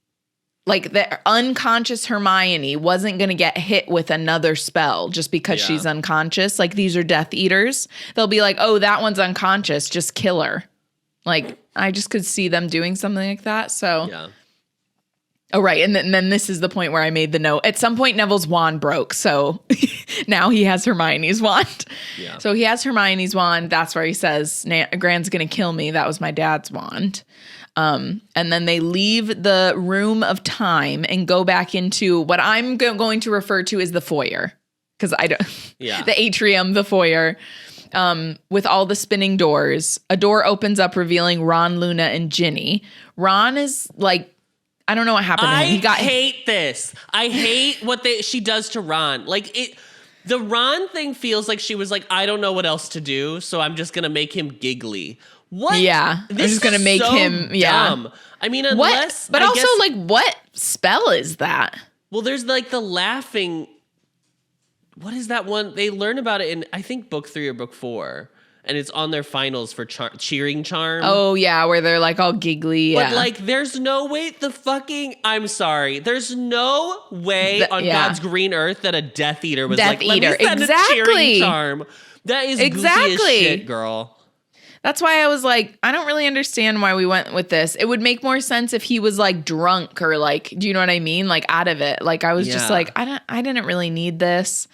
like the unconscious Hermione wasn't going to get hit with another spell just because she's unconscious. Like these are Death Eaters. They'll be like, oh, that one's unconscious. Just kill her. Like, I just could see them doing something like that. So, yeah. Oh, right. And then this is the point where I made the note. At some point, Neville's wand broke. So now he has Hermione's wand. Yeah. So he has Hermione's wand. That's where he says, Gran's going to kill me. That was my dad's wand. And then they leave the room of time and go back into what I'm going to refer to as the foyer. Because I don't, the atrium, the foyer. With all the spinning doors, a door opens up revealing Ron, Luna, and Ginny. Ron is like, I don't know what happened to him. I hate this. I hate what she does to Ron. Like the Ron thing feels like she was like, I don't know what else to do, so I'm just gonna make him giggly. What? Yeah, this I'm just gonna make him dumb. I mean, unless, but also like, what spell is that? Well, there's like the laughing. What is that one? They learn about it in, I think, book 3 or book 4. And it's on their finals for cheering charm. Oh, yeah, where they're like all giggly. But like, there's no way I'm sorry. There's no way on God's green earth that a Death Eater was let me send a cheering charm. That is goofy as shit, girl. That's why I was like, I don't really understand why we went with this. It would make more sense if he was like drunk or like, do you know what I mean? Like out of it. Like I was just like, I didn't really need this.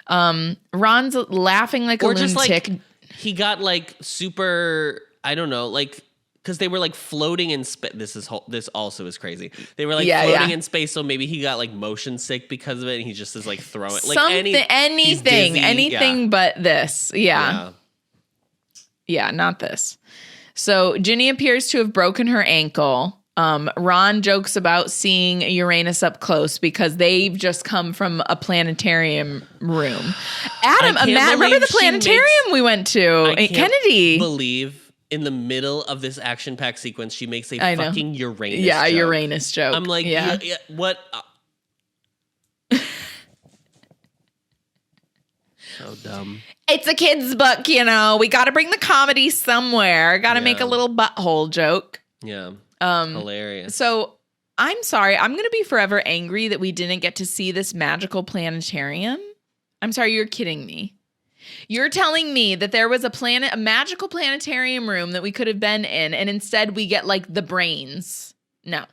Ron's laughing like a lunatic. Like, he got like super, I don't know, like, because they were like floating in space. This also is crazy. They were like floating in space, so maybe he got like motion sick because of it, and he just is like throwing like anything but this. Yeah, not this. So Ginny appears to have broken her ankle. Ron jokes about seeing Uranus up close because they've just come from a planetarium room. Adam, remember the planetarium we went to at Kennedy? I believe in the middle of this action-packed sequence, she makes a fucking Uranus joke. Uranus joke. I'm like, what? So dumb. It's a kid's book, you know. We got to bring the comedy somewhere. Got to make a little butthole joke. Yeah. Hilarious. So I'm sorry. I'm going to be forever angry that we didn't get to see this magical planetarium. I'm sorry. You're kidding me. You're telling me that there was a magical planetarium room that we could have been in, and instead we get like the brains. No.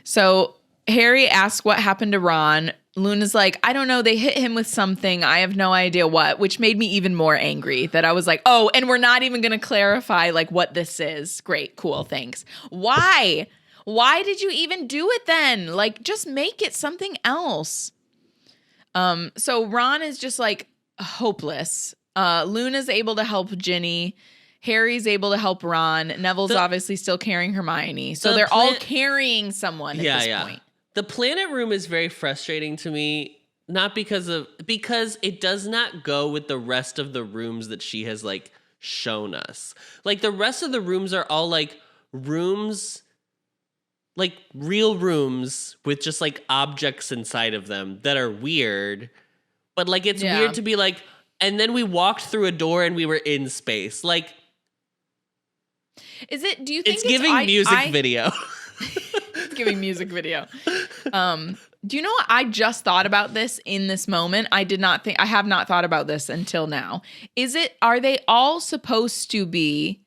So Harry asks what happened to Ron. Luna's like, I don't know. They hit him with something. I have no idea what, which made me even more angry that I was like, oh, and we're not even going to clarify like what this is. Great. Cool. Thanks. Why? Why did you even do it then? Like, just make it something else. So Ron is just like hopeless. Luna's able to help Ginny. Harry's able to help Ron. Neville's obviously still carrying Hermione. So they're all carrying someone at this point. The planet room is very frustrating to me, not because it does not go with the rest of the rooms that she has like shown us. Like the rest of the rooms are all like rooms, like real rooms with just like objects inside of them that are weird. But like it's weird to be like, and then we walked through a door and we were in space. Like, is it? Do you think it's giving music video? It's giving music video. Do you know what? I just thought about this in this moment. I have not thought about this until now. Are they all supposed to be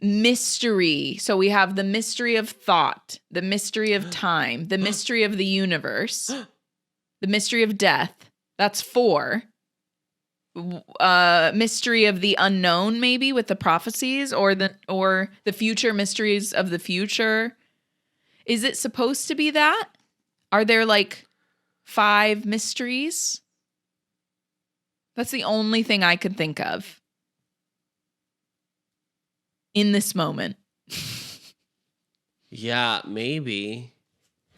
mystery? So we have the mystery of thought, the mystery of time, the mystery of the universe, the mystery of death. That's 4. Mystery of the unknown, maybe with the prophecies, or the future mysteries of the future. Is it supposed to be that? Are there like 5 mysteries? That's the only thing I could think of in this moment. Yeah, maybe.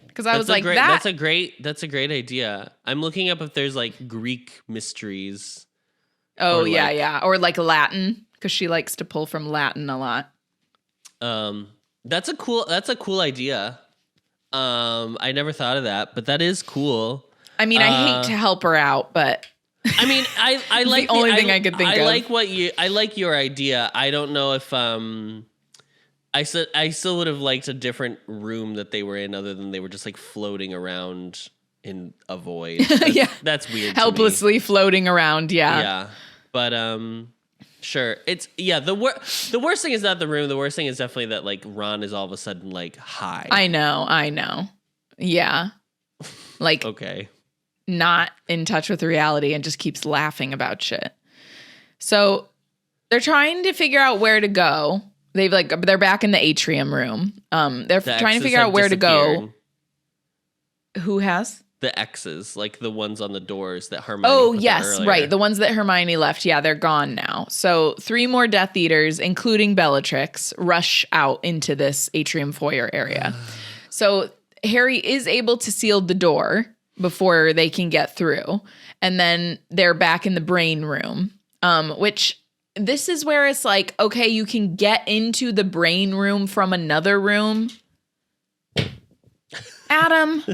Because I was like, that's a great idea. I'm looking up if there's like Greek mysteries. Oh, yeah. Or like Latin, because she likes to pull from Latin a lot. That's a cool idea. I never thought of that, but that is cool. I mean, I hate to help her out, but I mean, I like the only thing I could think of. I like your idea. I don't know if I still would have liked a different room that they were in, other than they were just like floating around in a void. That's weird. Helplessly floating around. Yeah. But sure. It's the worst thing is not the room. The worst thing is definitely that like Ron is all of a sudden like high. I know. Yeah. Like okay. Not in touch with reality and just keeps laughing about shit. So they're trying to figure out where to go. They're back in the atrium room. They're trying to figure out where to go. Who has? The X's, like the ones on the doors that Hermione put yes, earlier. Right. The ones that Hermione left. Yeah, they're gone now. So 3 more Death Eaters, including Bellatrix, rush out into this atrium foyer area. So Harry is able to seal the door before they can get through. And then they're back in the brain room, which this is where it's like, okay, you can get into the brain room from another room. Adam...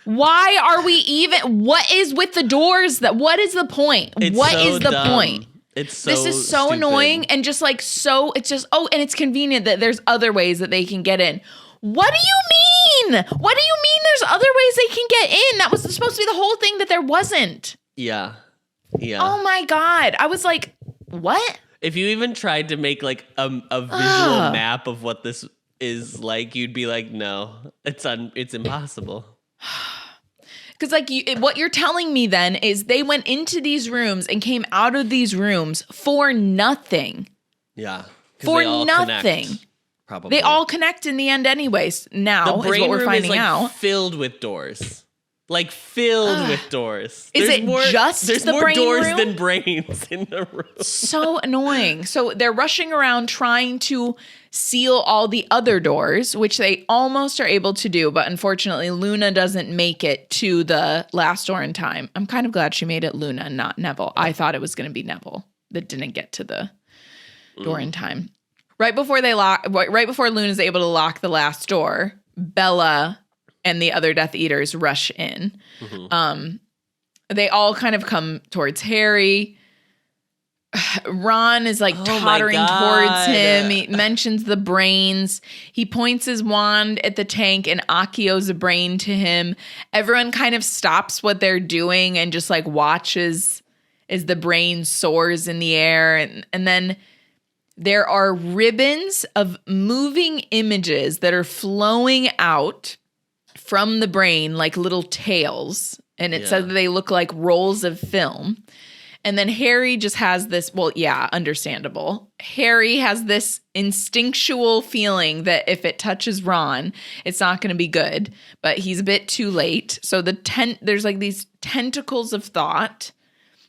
Why are we even? What is with the doors? What is the point? What is the point? It's so This is so stupid. annoying and just like so. It's just and it's convenient that there's other ways that they can get in. What do you mean? What do you mean? There's other ways they can get in? That was supposed to be the whole thing that there wasn't. Yeah. Oh my God! I was like, what? If you even tried to make like a visual map of what this is like, you'd be like, no, it's impossible. Because like what you're telling me then is they went into these rooms and came out of these rooms for nothing. Yeah. For nothing. Connect, probably. They all connect in the end anyways. Now is what we're finding out. Filled with doors. Like filled with doors. There's the more doors room? than brains in the room. So annoying. So they're rushing around trying to seal all the other doors, which they almost are able to do, but unfortunately Luna doesn't make it to the last door in time. I'm kind of glad she made it Luna and not Neville. I thought it was going to be Neville that didn't get to the door in time. Right before Luna's able to lock the last door, Bella and the other Death Eaters rush in. Mm-hmm. They all kind of come towards Harry. Ron is like tottering towards him. He mentions the brains. He points his wand at the tank and Accios a brain to him. Everyone kind of stops what they're doing and just like watches as the brain soars in the air. And then there are ribbons of moving images that are flowing out from the brain like little tails. And it says that they look like rolls of film. And then Harry just has this, understandable. Harry has this instinctual feeling that if it touches Ron, it's not going to be good. But he's a bit too late. So there's like these tentacles of thought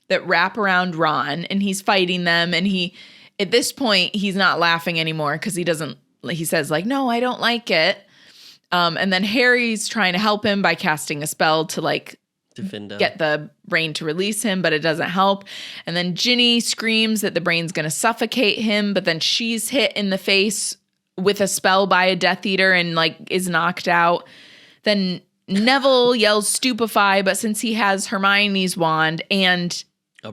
that wrap around Ron, and he's fighting them. And at this point, he's not laughing anymore because he says like, no, I don't like it. And then Harry's trying to help him by casting a spell to like get the brain to release him, but it doesn't help. And then Ginny screams that the brain's going to suffocate him, but then she's hit in the face with a spell by a Death Eater and like is knocked out. Then Neville yells stupefy, but since he has Hermione's wand and a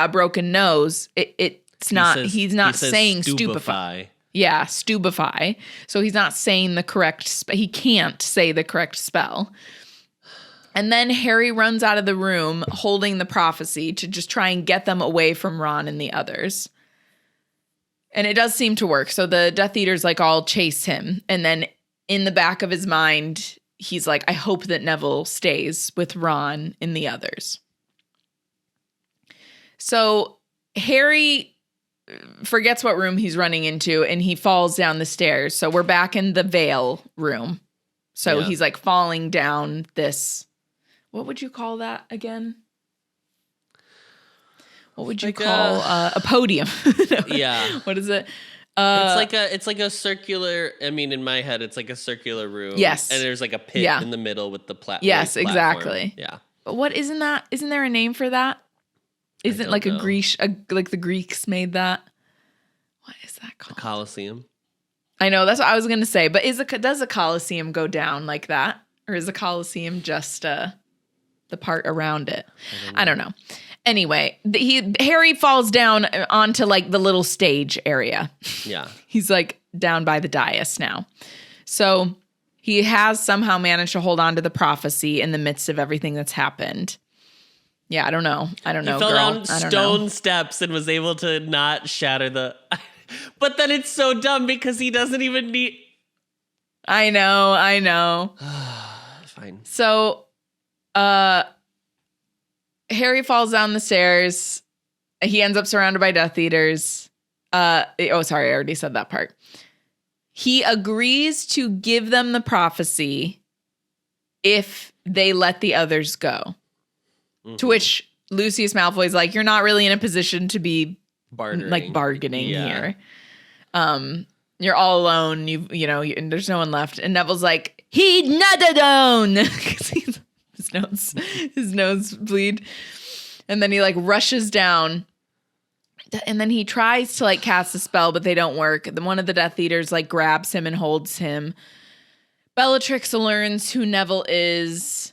broken nose, it's not, he's not saying stupefy. stupefy. So he's not saying the correct he can't say the correct spell. And then Harry runs out of the room holding the prophecy to just try and get them away from Ron and the others. And it does seem to work. So the Death Eaters like all chase him. And then in the back of his mind, he's like, I hope that Neville stays with Ron and the others. So Harry forgets what room he's running into and he falls down the stairs. So we're back in the veil room. So he's like falling down this, what would you call that again? What would you call a podium? No. Yeah. What is it? It's like a circular, I mean, in my head, it's like a circular room. Yes. And there's like a pit in the middle with the platform. Yes, exactly. Yeah. But what isn't there a name for that? Isn't like know. Like the Greeks made that? What is that called? A Colosseum. I know, that's what I was going to say. But does a Colosseum go down like that? Or is a Colosseum just the part around it? I don't know. Anyway, Harry falls down onto like the little stage area. Yeah. He's like down by the dais now. So he has somehow managed to hold on to the prophecy in the midst of everything that's happened. Yeah, I don't know. He fell down stone steps and was able to not shatter the... But then it's so dumb because he doesn't even need... I know. Fine. So, Harry falls down the stairs. He ends up surrounded by Death Eaters. Sorry, I already said that part. He agrees to give them the prophecy if they let the others go. Mm-hmm. To which Lucius Malfoy's like, you're not really in a position to be bargaining here. You're all alone. And there's no one left. And Neville's like, he not alone. Because his nose bleed. And then he like rushes down. And then he tries to like cast a spell, but they don't work. Then one of the Death Eaters like grabs him and holds him. Bellatrix learns who Neville is.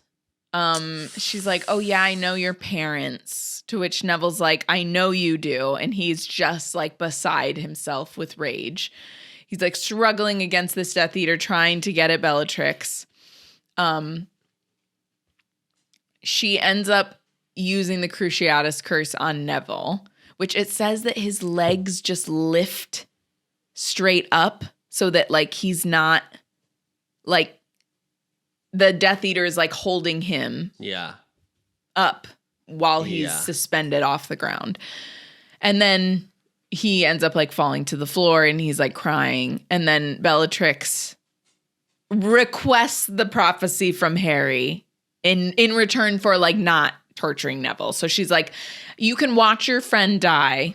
She's like, oh yeah, I know your parents. To which Neville's like, I know you do. And he's just like beside himself with rage. He's like struggling against this Death Eater, trying to get at Bellatrix. She ends up using the Cruciatus Curse on Neville, which it says that his legs just lift straight up so that like he's not like the Death Eater is like holding him up while he's suspended off the ground. And then he ends up like falling to the floor and he's like crying. And then Bellatrix requests the prophecy from Harry in return for like not torturing Neville. So she's like, you can watch your friend die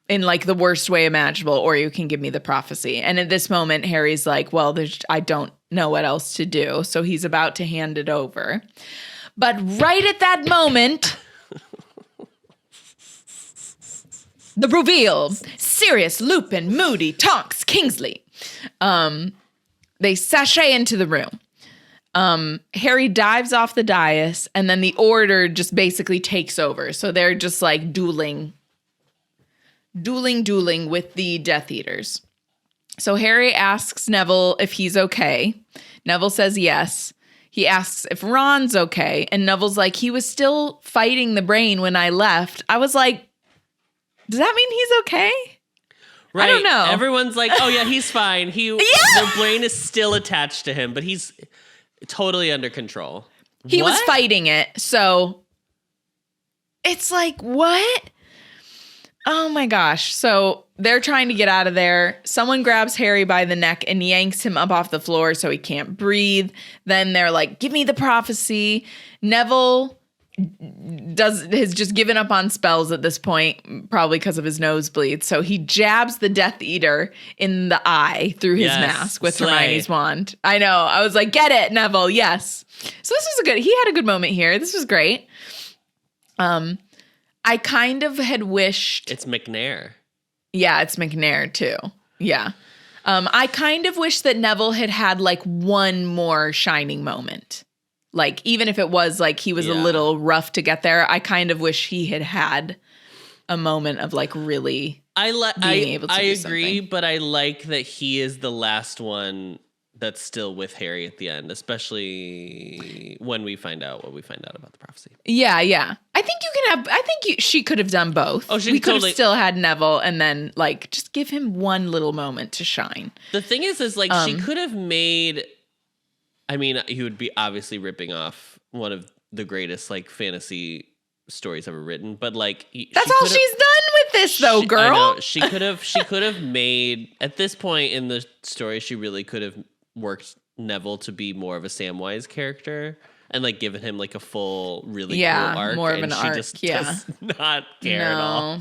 in like the worst way imaginable, or you can give me the prophecy. And at this moment, Harry's like, well, I don't know what else to do. So he's about to hand it over. But right at that moment, the reveal, Sirius, Lupin, Moody, Tonks, Kingsley. They sashay into the room. Harry dives off the dais, and then the order just basically takes over. So they're just like dueling with the Death Eaters. So Harry asks Neville if he's okay. Neville says yes. He asks if Ron's okay, and Neville's like, he was still fighting the brain when I left. I was like, does that mean he's okay? Right. I don't know. Everyone's like, oh yeah, he's fine. Their brain is still attached to him, but he's totally under control. He was fighting it, so it's like, what? Oh my gosh. So they're trying to get out of there. Someone grabs Harry by the neck and yanks him up off the floor so he can't breathe. Then they're like, give me the prophecy. Neville has just given up on spells at this point, probably because of his nosebleed. So he jabs the Death Eater in the eye through his mask with Hermione's wand. I know. I was like, get it, Neville. Yes. So this was he had a good moment here. This was great. I kind of had wished... It's McNair. Yeah, it's McNair too. Yeah. I kind of wish that Neville had like one more shining moment. Like, even if it was like he was a little rough to get there, I kind of wish he had a moment of like really being able to I do agree, something. but I like that he is the last one that's still with Harry at the end, especially when we find out what we find out about the prophecy. Yeah. I think she could have done both. Oh, we could have still had Neville and then like just give him one little moment to shine. The thing is like she could have made. I mean, he would be obviously ripping off one of the greatest like fantasy stories ever written, but like that's all she's done with this, though, girl. I know, she could have made at this point in the story. She really could have worked Neville to be more of a Samwise character and like given him like a full really cool arc. More of an arc. Just does not care at all.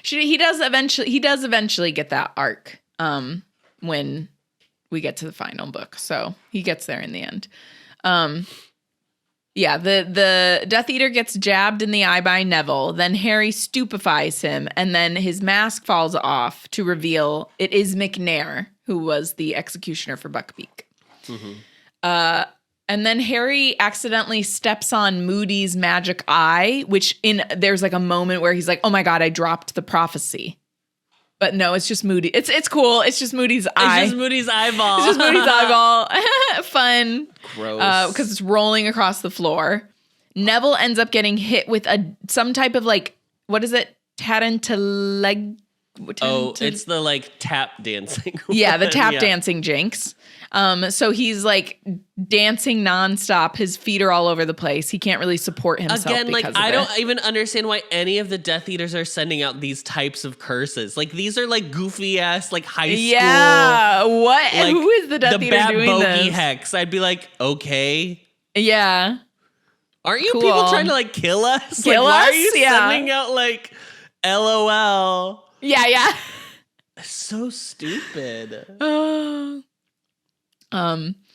He does eventually get that arc when we get to the final book. So he gets there in the end. The Death Eater gets jabbed in the eye by Neville. Then Harry stupefies him, and then his mask falls off to reveal it is McNair, who was the executioner for Buckbeak. Mm-hmm. And then Harry accidentally steps on Moody's magic eye, there's like a moment where he's like, "Oh my God, I dropped the prophecy." But no, it's just Moody. It's cool. It's just Moody's eye. It's just Moody's eyeball. It's just Moody's eyeball. Fun. Gross. Because it's rolling across the floor. Neville ends up getting hit with some type of like, what is it? It's the like tap dancing. Yeah, the tap dancing jinx. So he's like dancing nonstop. His feet are all over the place. He can't really support himself. Again, like I don't even understand why any of the Death Eaters are sending out these types of curses. Like these are like goofy ass like high school. Yeah, what? Like, who is the Death Eater doing this? The Bat Bogey Hex. I'd be like, okay. Yeah. Aren't you people trying to like kill us? Kill us? Why are you sending out like LOL? Yeah. So stupid.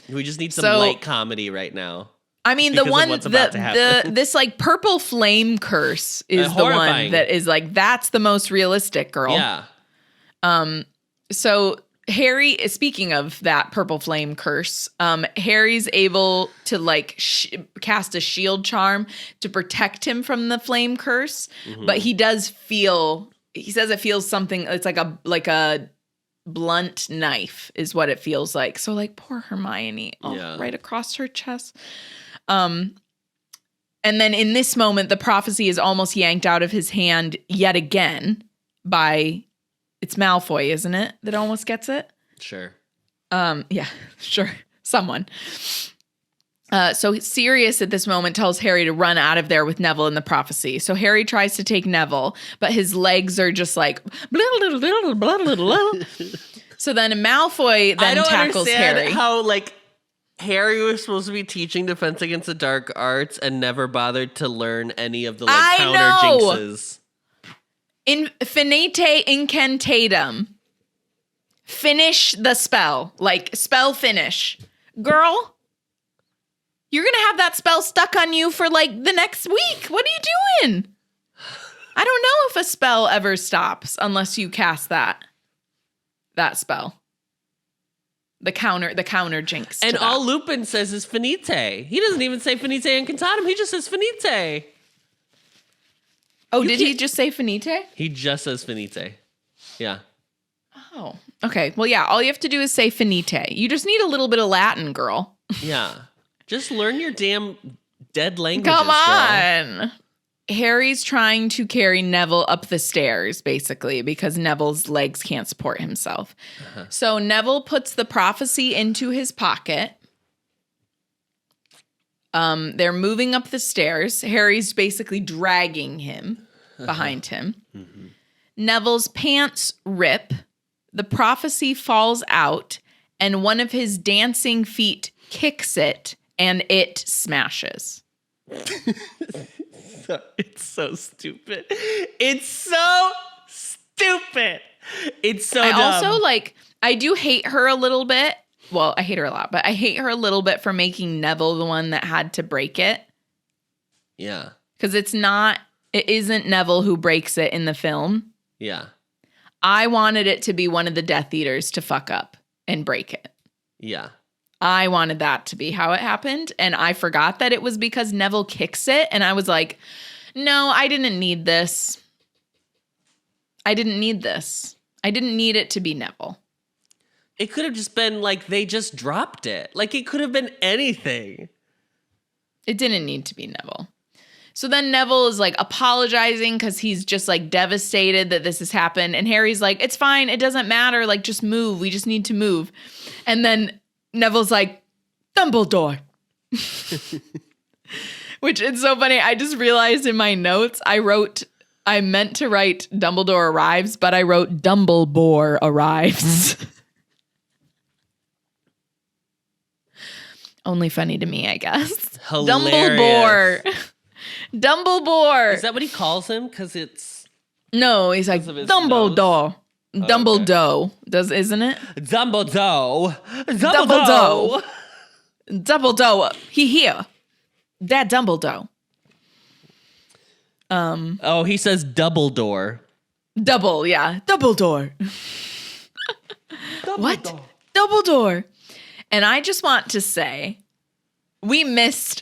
We just need some light comedy right now. I mean, this like purple flame curse is the one that is like, that's the most realistic, girl. Yeah. So Harry, speaking of that purple flame curse, Harry's able to like cast a shield charm to protect him from the flame curse, but he says it feels something. It's like a blunt knife is what it feels like. So like poor Hermione, right across her chest. And then in this moment, the prophecy is almost yanked out of his hand yet again by, it's Malfoy, isn't it? That almost gets it. Sure. Yeah, sure. Someone. So Sirius at this moment tells Harry to run out of there with Neville in the prophecy. So Harry tries to take Neville, but his legs are just like blah, blah, blah, blah, blah, blah. So then Malfoy then tackles Harry. How like Harry was supposed to be teaching Defense Against the Dark Arts and never bothered to learn any of the like counter jinxes. Infinite incantatum. Finish the spell. Like spell finish. Girl, you're going to have that spell stuck on you for like the next week. What are you doing? I don't know if a spell ever stops unless you cast that spell. The counter jinx. And all Lupin says is finite. He doesn't even say finite incantatum. He just says finite. Oh, did he just say finite? He just says finite. Yeah. Oh, okay. Well, yeah, all you have to do is say finite. You just need a little bit of Latin, girl. Yeah. Just learn your damn dead languages, Come on. girl. Harry's trying to carry Neville up the stairs, basically, because Neville's legs can't support himself. So Neville puts the prophecy into his pocket. They're moving up the stairs. Harry's basically dragging him behind him. Mm-hmm. Neville's pants rip. The prophecy falls out, and one of his dancing feet kicks it, and it smashes. It's so stupid. It's so stupid. It's so dumb. Also, like, I do hate her a little bit. Well, I hate her a lot, but I hate her a little bit for making Neville the one that had to break it. Yeah. Because it isn't Neville who breaks it in the film. Yeah. I wanted it to be one of the Death Eaters to fuck up and break it. Yeah. I wanted that to be how it happened. And I forgot that it was because Neville kicks it. And I was like, no, I didn't need this. I didn't need this. I didn't need it to be Neville. It could have just been like they just dropped it. Like it could have been anything. It didn't need to be Neville. So then Neville is like apologizing because he's just like devastated that this has happened. And Harry's like, it's fine. It doesn't matter. Like, just move. We just need to move. And then Neville's like, Dumbledore. Which it's so funny. I just realized in my notes, I meant to write Dumbledore arrives, but I wrote Dumbledore arrives. Only funny to me, I guess. Hilarious. Dumbledore. Is that what he calls him? Because it's... No, he's like, Dumbledore. Oh, Dumbledore. Isn't it? Dumbledore. Dumbledore. He here. That Dumbledore. Oh, he says Dumbledore. Double, yeah. Dumbledore. What? Dumbledore. And I just want to say, we missed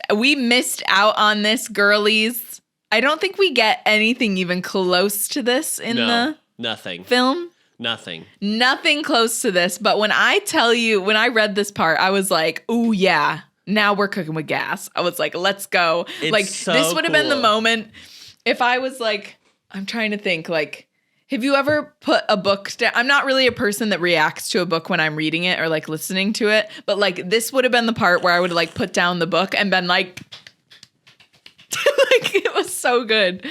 out on this, girlies. I don't think we get anything even close to this in the film. Nothing close to this. But when I tell you, when I read this part, I was like, ooh, yeah, now we're cooking with gas. I was like, let's go. It's like, so this would have been the cool. moment if I was like, I'm trying to think, like, have you ever put a book down? I'm not really a person that reacts to a book when I'm reading it or like listening to it, but like this would have been the part where I would like put down the book and been like, like it was so good.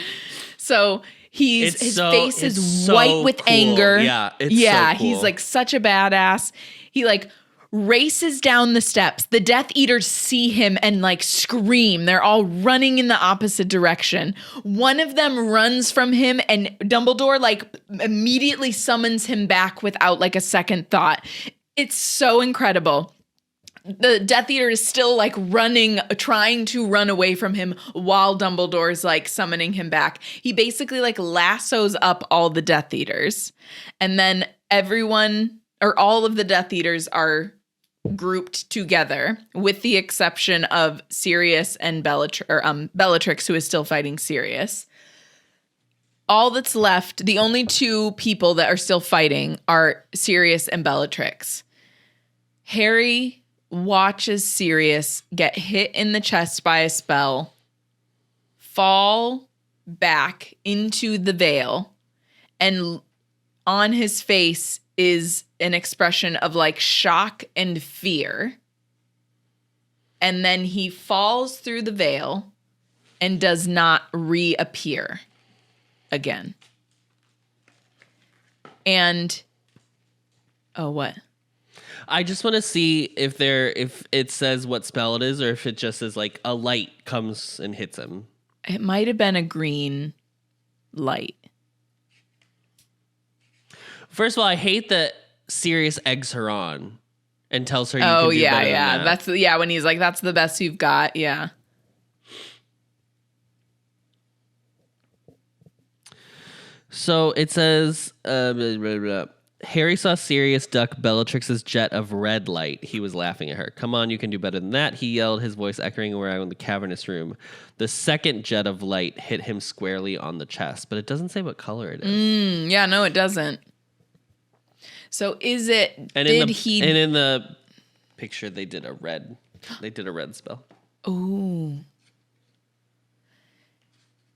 So his face is white with anger. Yeah, so cool. He's like such a badass. He like races down the steps. The Death Eaters see him and like scream. They're all running in the opposite direction. One of them runs from him and Dumbledore like immediately summons him back without like a second thought. It's so incredible. The Death Eater is still like running, trying to run away from him while Dumbledore's like summoning him back. He basically like lassos up all the Death Eaters. And then everyone or all of the Death Eaters are grouped together with the exception of Sirius and Bellatrix, who is still fighting Sirius. All that's left, the only two people that are still fighting are Sirius and Bellatrix. Harry watches Sirius get hit in the chest by a spell, fall back into the veil, and on his face is an expression of like shock and fear. And then he falls through the veil and does not reappear again. And what? I just want to see if it says what spell it is or if it just says like a light comes and hits him. It might have been a green light. First of all, I hate that Sirius eggs her on and tells her you can do better than that. That's when he's like, that's the best you've got. Yeah. So it says Harry saw Sirius duck Bellatrix's jet of red light. He was laughing at her. Come on, you can do better than that, he yelled, his voice echoing around the cavernous room. The second jet of light hit him squarely on the chest, but it doesn't say what color it is. Yeah, no, it doesn't. So is it? And in the picture, they did a red spell. Ooh.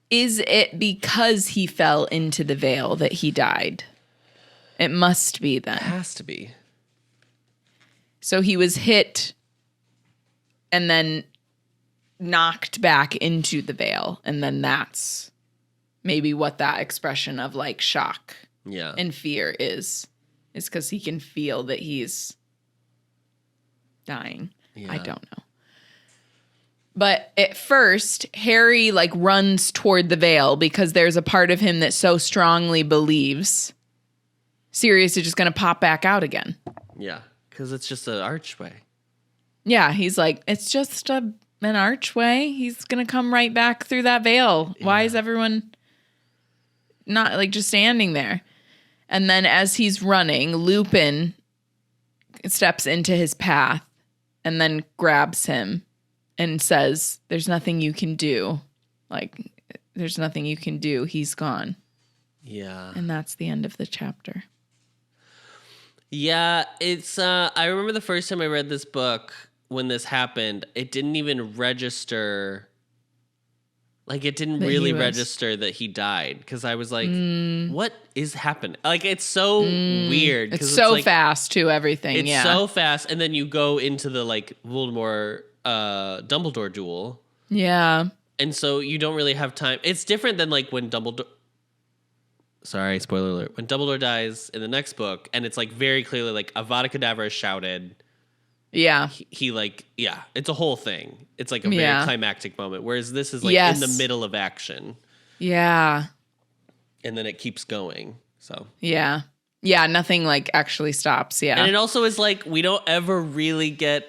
Is it because he fell into the veil that he died? It must be then. It has to be. So he was hit and then knocked back into the veil. And then that's maybe what that expression of like shock and fear is because he can feel that he's dying. Yeah. I don't know. But at first, Harry like runs toward the veil because there's a part of him that so strongly believes Sirius is just going to pop back out again. Yeah, because it's just an archway. Yeah, he's like, it's just an archway. He's going to come right back through that veil. Yeah. Why is everyone not like just standing there? And then as he's running, Lupin steps into his path and then grabs him and says, there's nothing you can do. Like, there's nothing you can do. He's gone. Yeah. And that's the end of the chapter. Yeah, it's I remember the first time I read this book when this happened, it didn't even register. Like, it didn't really register that he died, because I was like, what is happening? Like, it's so weird. It's so like, fast, too, everything, It's so fast, and then you go into the, like, Voldemort Dumbledore duel. Yeah. And so you don't really have time. It's different than, like, when Dumbledore... Sorry, spoiler alert. When Dumbledore dies in the next book, and it's, like, very clearly, like, Avada Kedavra is shouted... Yeah. He like, yeah, it's a whole thing. It's like a very climactic moment. Whereas this is like in the middle of action. Yeah. And then it keeps going. So. Yeah. Yeah. Nothing like actually stops. Yeah. And it also is like, we don't ever really get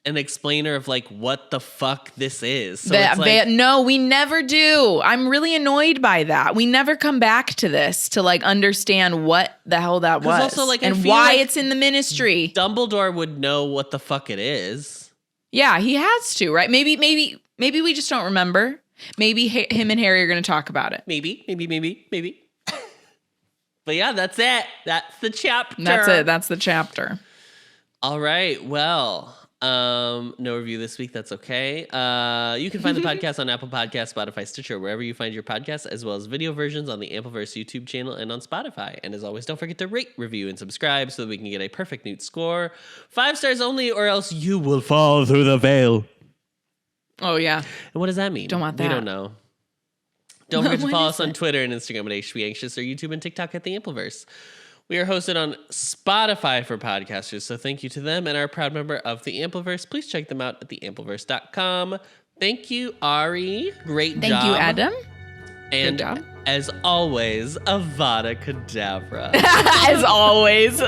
an explainer of like what the fuck this is. So it's like, no, we never do. I'm really annoyed by that. We never come back to this to like understand what the hell that was also, like, and why it's in the ministry. Dumbledore would know what the fuck it is. Yeah, he has to, right? Maybe we just don't remember. Maybe him and Harry are going to talk about it. Maybe. But yeah, that's it. That's the chapter. That's it. That's the chapter. All right. Well, no review this week. That's okay. You can find the podcast on Apple Podcasts, Spotify, Stitcher, wherever you find your podcasts, as well as video versions on the Ampliverse YouTube channel and on Spotify. And as always, don't forget to rate, review, and subscribe so that we can get a perfect Newt score. 5 stars only, or else you will fall through the veil. Oh, yeah. And what does that mean? Don't want that. We don't know. Don't forget to follow us on Twitter and Instagram at HBAnxious, or YouTube and TikTok at the Ampliverse. We are hosted on Spotify for podcasters, so thank you to them and our proud member of the Ampliverse. Please check them out at theampliverse.com. Thank you, Ari. Great job. Thank you, Adam. And as always, Avada Kedavra. As always.